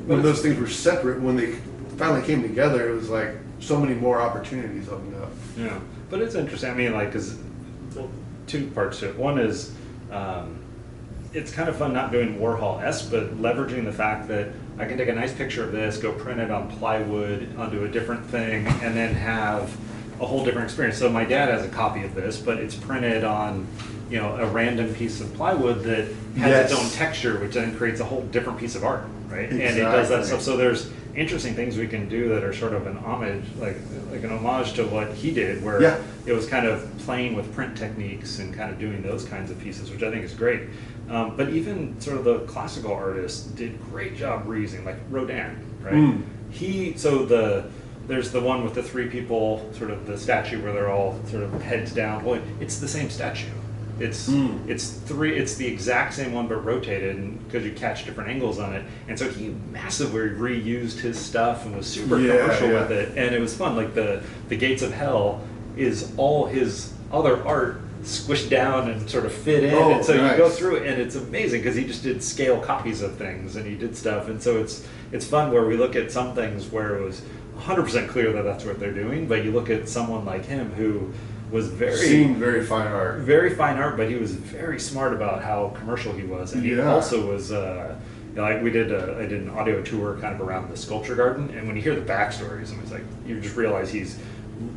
when those things were separate, when they finally came together, it was like so many more opportunities opened up. Yeah. But it's interesting. I mean, because two parts to it. One is it's kind of fun not doing Warhol-esque, but leveraging the fact that I can take a nice picture of this, go print it on plywood onto a different thing, and then have a whole different experience. So my dad has a copy of this, but it's printed on a random piece of plywood that has its own texture, which then creates a whole different piece of art, right? Exactly. And it does that stuff. So there's interesting things we can do that are sort of an homage, like an homage to what he did, where it was kind of playing with print techniques and kind of doing those kinds of pieces, which I think is great. But even sort of the classical artists did a great job reusing, like Rodin, right? There's the one with the three people, sort of the statue where they're all sort of heads down. Well, it's the same statue. It's the exact same one but rotated, because you catch different angles on it. And so he massively reused his stuff and was super commercial with it, and it was fun. Like the Gates of Hell is all his other art squished down and sort of fit in, and so you go through it, and it's amazing because he just did scale copies of things and he did stuff, and so it's fun where we look at some things where it was 100% clear that that's what they're doing, but you look at someone like him who was very fine art, but he was very smart about how commercial he was, and he also was I did an audio tour kind of around the sculpture garden, and when you hear the backstories, and it's like you just realize he's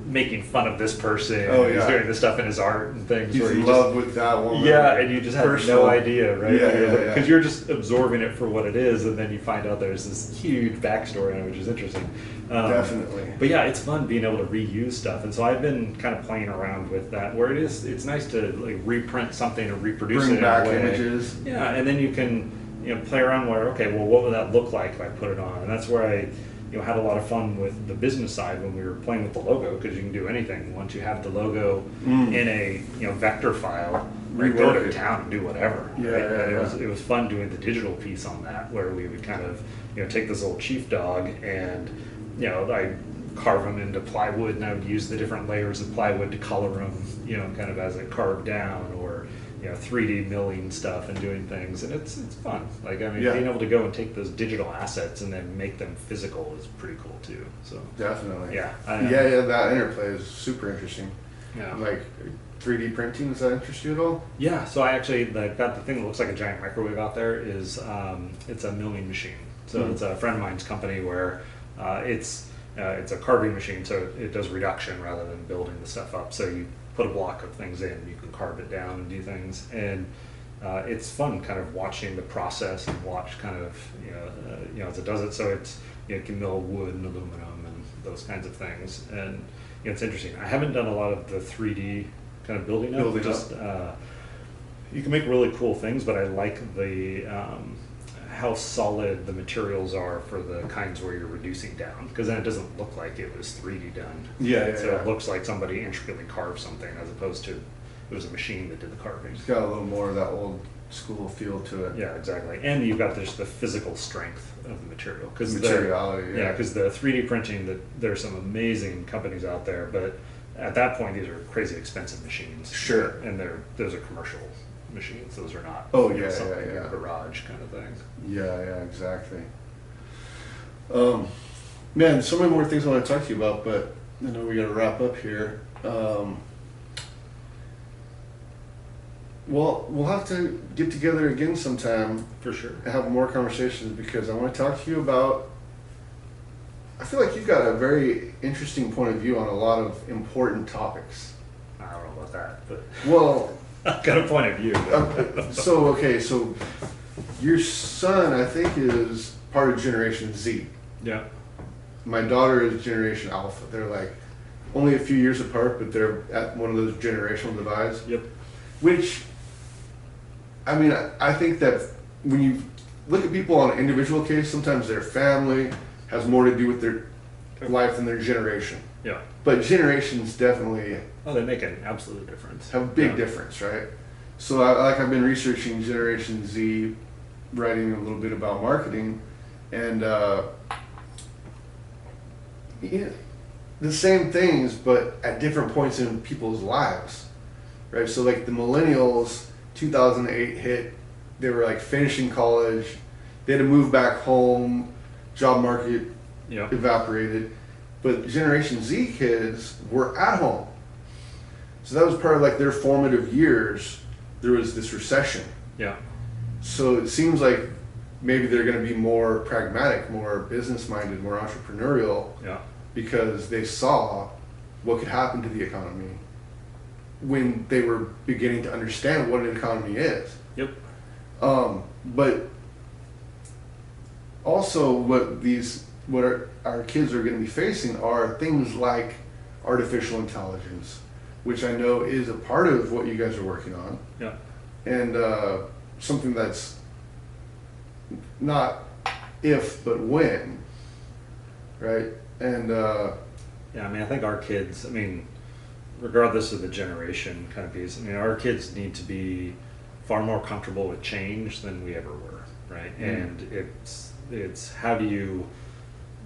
making fun of this person. Oh, He's yeah. doing this stuff in his art and things. He's where in you love with that woman. Yeah, and you just have Personal. no idea, right? Yeah, Because you're just absorbing it for what it is, and then you find out there's this huge backstory on it, which is interesting. Definitely. But yeah, it's fun being able to reuse stuff, and so I've been kind of playing around with that. Where it's nice to like reprint something and reproduce Bring it back in a way. images. Yeah, and then you can play around where okay, well, what would that look like if I put it on? And that's where I had a lot of fun with the business side when we were playing with the logo, because you can do anything once you have the logo in a vector file. Right, go to town and do whatever. Yeah, right? yeah, It was fun doing the digital piece on that, where we would kind of take this old chief dog and I carve them into plywood, and I would use the different layers of plywood to color them, kind of as it carved down, or 3D milling stuff and doing things, and it's fun. Like being able to go and take those digital assets and then make them physical is pretty cool too. So Definitely. yeah, that interplay is super interesting. Yeah. Like 3D printing, does that interest you at all? Yeah, so I actually got the thing that looks like a giant microwave out there is it's a milling machine. So it's a friend of mine's company where it's a carving machine, so it does reduction rather than building the stuff up. So you put a block of things in, you can carve it down and do things, and it's fun kind of watching the process and watch kind of as it does it. So it can mill wood and aluminum and those kinds of things, and it's interesting. I haven't done a lot of the 3D kind of building up. You can make really cool things, but I like the how solid the materials are for the kinds where you're reducing down, because then it doesn't look like it was 3D done. It looks like somebody intricately carved something as opposed to it was a machine that did the carving. It's got a little more of that old school feel to it. Yeah, exactly. And you've got just the physical strength of the material. Materiality, yeah. Because the 3D printing, there's some amazing companies out there, but at that point, these are crazy expensive machines. Sure. And those are commercial machines. Those are not something in a garage kind of thing. Yeah, exactly. Man, so many more things I want to talk to you about, but I know we got to wrap up here. Well, we'll have to get together again sometime. For sure. And have more conversations, because I want to talk to you about, I feel like you've got a very interesting point of view on a lot of important topics. I don't know about that, but Well, I've got a point of view. so your son, I think, is part of Generation Z. Yeah. My daughter is Generation Alpha. They're like only a few years apart, but they're at one of those generational divides. Yep. Which, I mean, I think that when you look at people on an individual case, sometimes their family has more to do with their life than their generation. Yeah. But generations definitely They make an absolute difference. have a big difference, right? So I've been researching Generation Z, writing a little bit about marketing, and the same things, but at different points in people's lives, right? So like the millennials, 2008 hit, they were like finishing college, they had to move back home, job market evaporated, but Generation Z kids were at home. So that was part of like their formative years. There was this recession. Yeah. So it seems like maybe they're going to be more pragmatic, more business-minded, more entrepreneurial, because they saw what could happen to the economy when they were beginning to understand what an economy is. Yep. But also what our kids are going to be facing are things like artificial intelligence, which I know is a part of what you guys are working on. Yeah. And something that's not if, but when, right? And I think our kids, regardless of the generation kind of piece, our kids need to be far more comfortable with change than we ever were, right? And it's how do you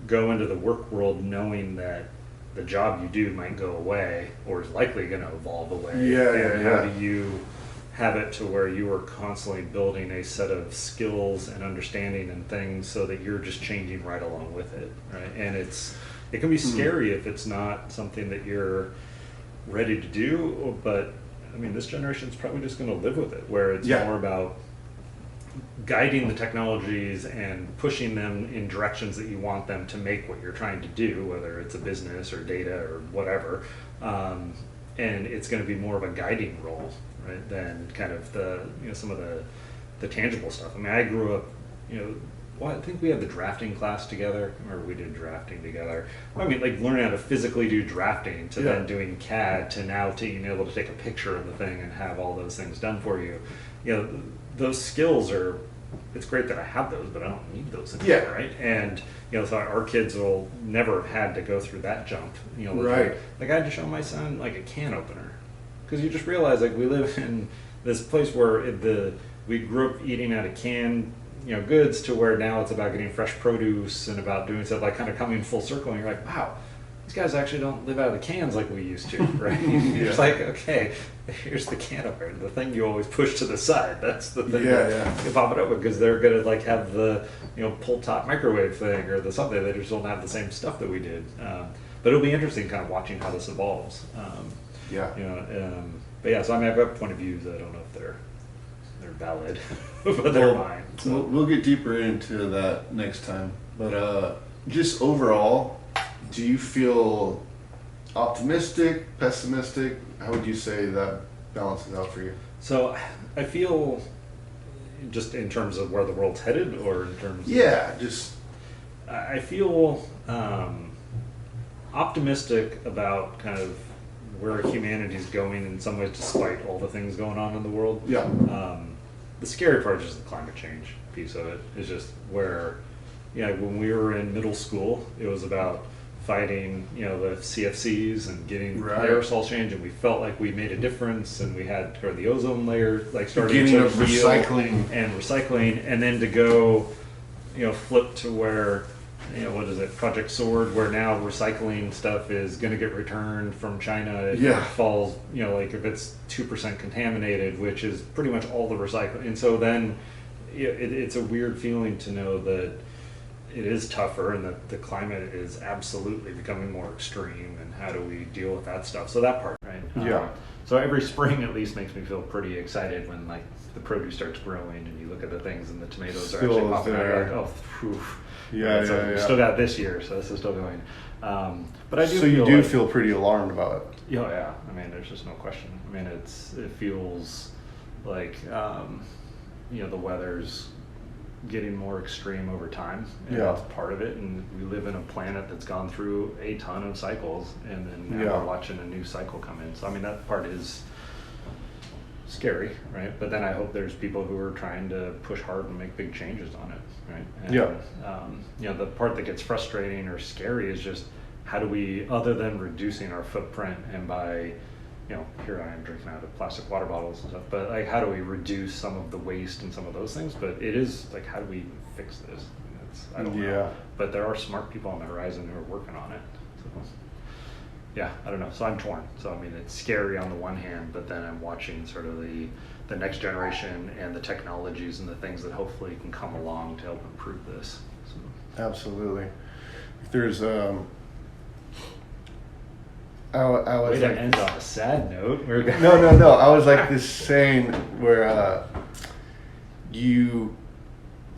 go into the work world knowing that the job you do might go away or is likely going to evolve away. How do you have it to where you are constantly building a set of skills and understanding and things so that you're just changing right along with it, right? And it can be scary if it's not something that you're ready to do, but this generation is probably just going to live with it, where it's more about guiding the technologies and pushing them in directions that you want them to make what you're trying to do, whether it's a business or data or whatever. And it's going to be more of a guiding role, right, than kind of some of the tangible stuff. I mean, I grew up, I think we had the drafting class together, or we did drafting together. I mean, like learning how to physically do drafting to then doing CAD to now to being able to take a picture of the thing and have all those things done for you. Those skills are, it's great that I have those, but I don't need those anymore, right? And, so our kids will never have had to go through that jump. Right. Like I had to show my son like a can opener. Because you just realize like we live in this place where we grew up eating out of canned goods to where now it's about getting fresh produce and about doing stuff like kind of coming full circle, and you're like, wow, these guys actually don't live out of the cans like we used to, right? It's like, okay, here's the can opener, the thing you always push to the side. That's the thing you pop it open, because they're gonna like have the pull top microwave thing or the something. They just don't have the same stuff that we did. But it'll be interesting kind of watching how this evolves. But yeah, so I mean, I've got point of views. I don't know if they're valid, but they're mine. So. We'll get deeper into that next time. But just overall, do you feel optimistic, pessimistic? How would you say that balances out for you? So I feel, just in terms of where the world's headed, or in terms I feel optimistic about kind of where humanity's going in some ways, despite all the things going on in the world. Yeah. The scary part is just the climate change piece of it. Is just where, when we were in middle school, it was about fighting, the CFCs and getting aerosol change, and we felt like we made a difference, and we had the ozone layer like starting to heal and recycling, and then to go, flip to where, what is it, Project Sword, where now recycling stuff is going to get returned from China if it falls, like if it's 2% contaminated, which is pretty much all the recycling. And so then it's a weird feeling to know that it is tougher and that the climate is absolutely becoming more extreme, and how do we deal with that stuff? So that part, right? So every spring at least makes me feel pretty excited when like the produce starts growing and you look at the things and the tomatoes are actually popping out. Like, oh, phew. We still got this year, so this is still going. But I do. So you do feel pretty alarmed about it. Yeah. I mean, there's just no question. I mean, it feels like the weather's getting more extreme over time, and that's part of it. And we live in a planet that's gone through a ton of cycles, and then now we're watching a new cycle come in. So I mean, that part is scary, right? But then I hope there's people who are trying to push hard and make big changes on it, right? And, the part that gets frustrating or scary is just how do we, other than reducing our footprint and by, here I am drinking out of plastic water bottles and stuff, but like how do we reduce some of the waste and some of those things? But it is like, how do we fix this? I don't know. But there are smart people on the horizon who are working on it. So. Yeah, I don't know. So I'm torn. So I mean, it's scary on the one hand, but then I'm watching sort of the next generation and the technologies and the things that hopefully can come along to help improve this. So. Absolutely. If there's I was that ends on a sad note. No. I was like this saying where you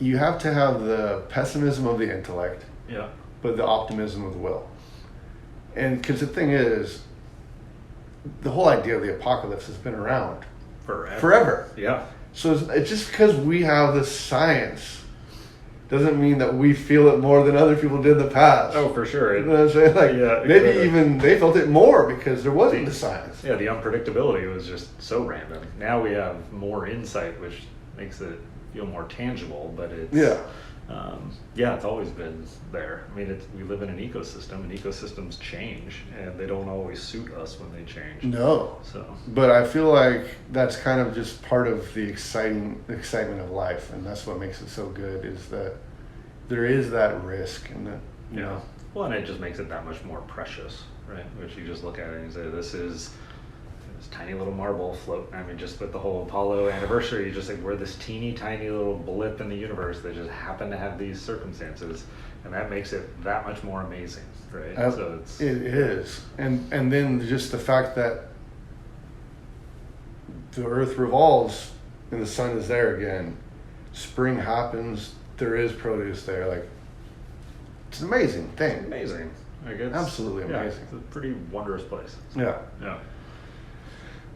have to have the pessimism of the intellect, but the optimism of the will. And because the thing is, the whole idea of the apocalypse has been around forever. Yeah. So it's just because we have the science doesn't mean that we feel it more than other people did in the past. Oh, for sure. You know what I'm saying? Like maybe even they felt it more because there wasn't the science. Yeah, the unpredictability was just so random. Now we have more insight, which makes it feel more tangible. But it's it's always been there. I mean, we live in an ecosystem, and ecosystems change, and they don't always suit us when they change. No. So, but I feel like that's kind of just part of the excitement of life, and that's what makes it so good. Is that there is that risk, and that you know. Well, and it just makes it that much more precious, right? Which you just look at it and say, this is this tiny little marble float. I mean, just with the whole Apollo anniversary, you just like, we're this teeny tiny little blip in the universe that just happen to have these circumstances, and that makes it that much more amazing, right? So it is, and then just the fact that the Earth revolves and the sun is there again. spring happens, there is produce there. Like, it's an amazing thing. Amazing. Like Absolutely amazing. It's a pretty wondrous place. Yeah. Yeah.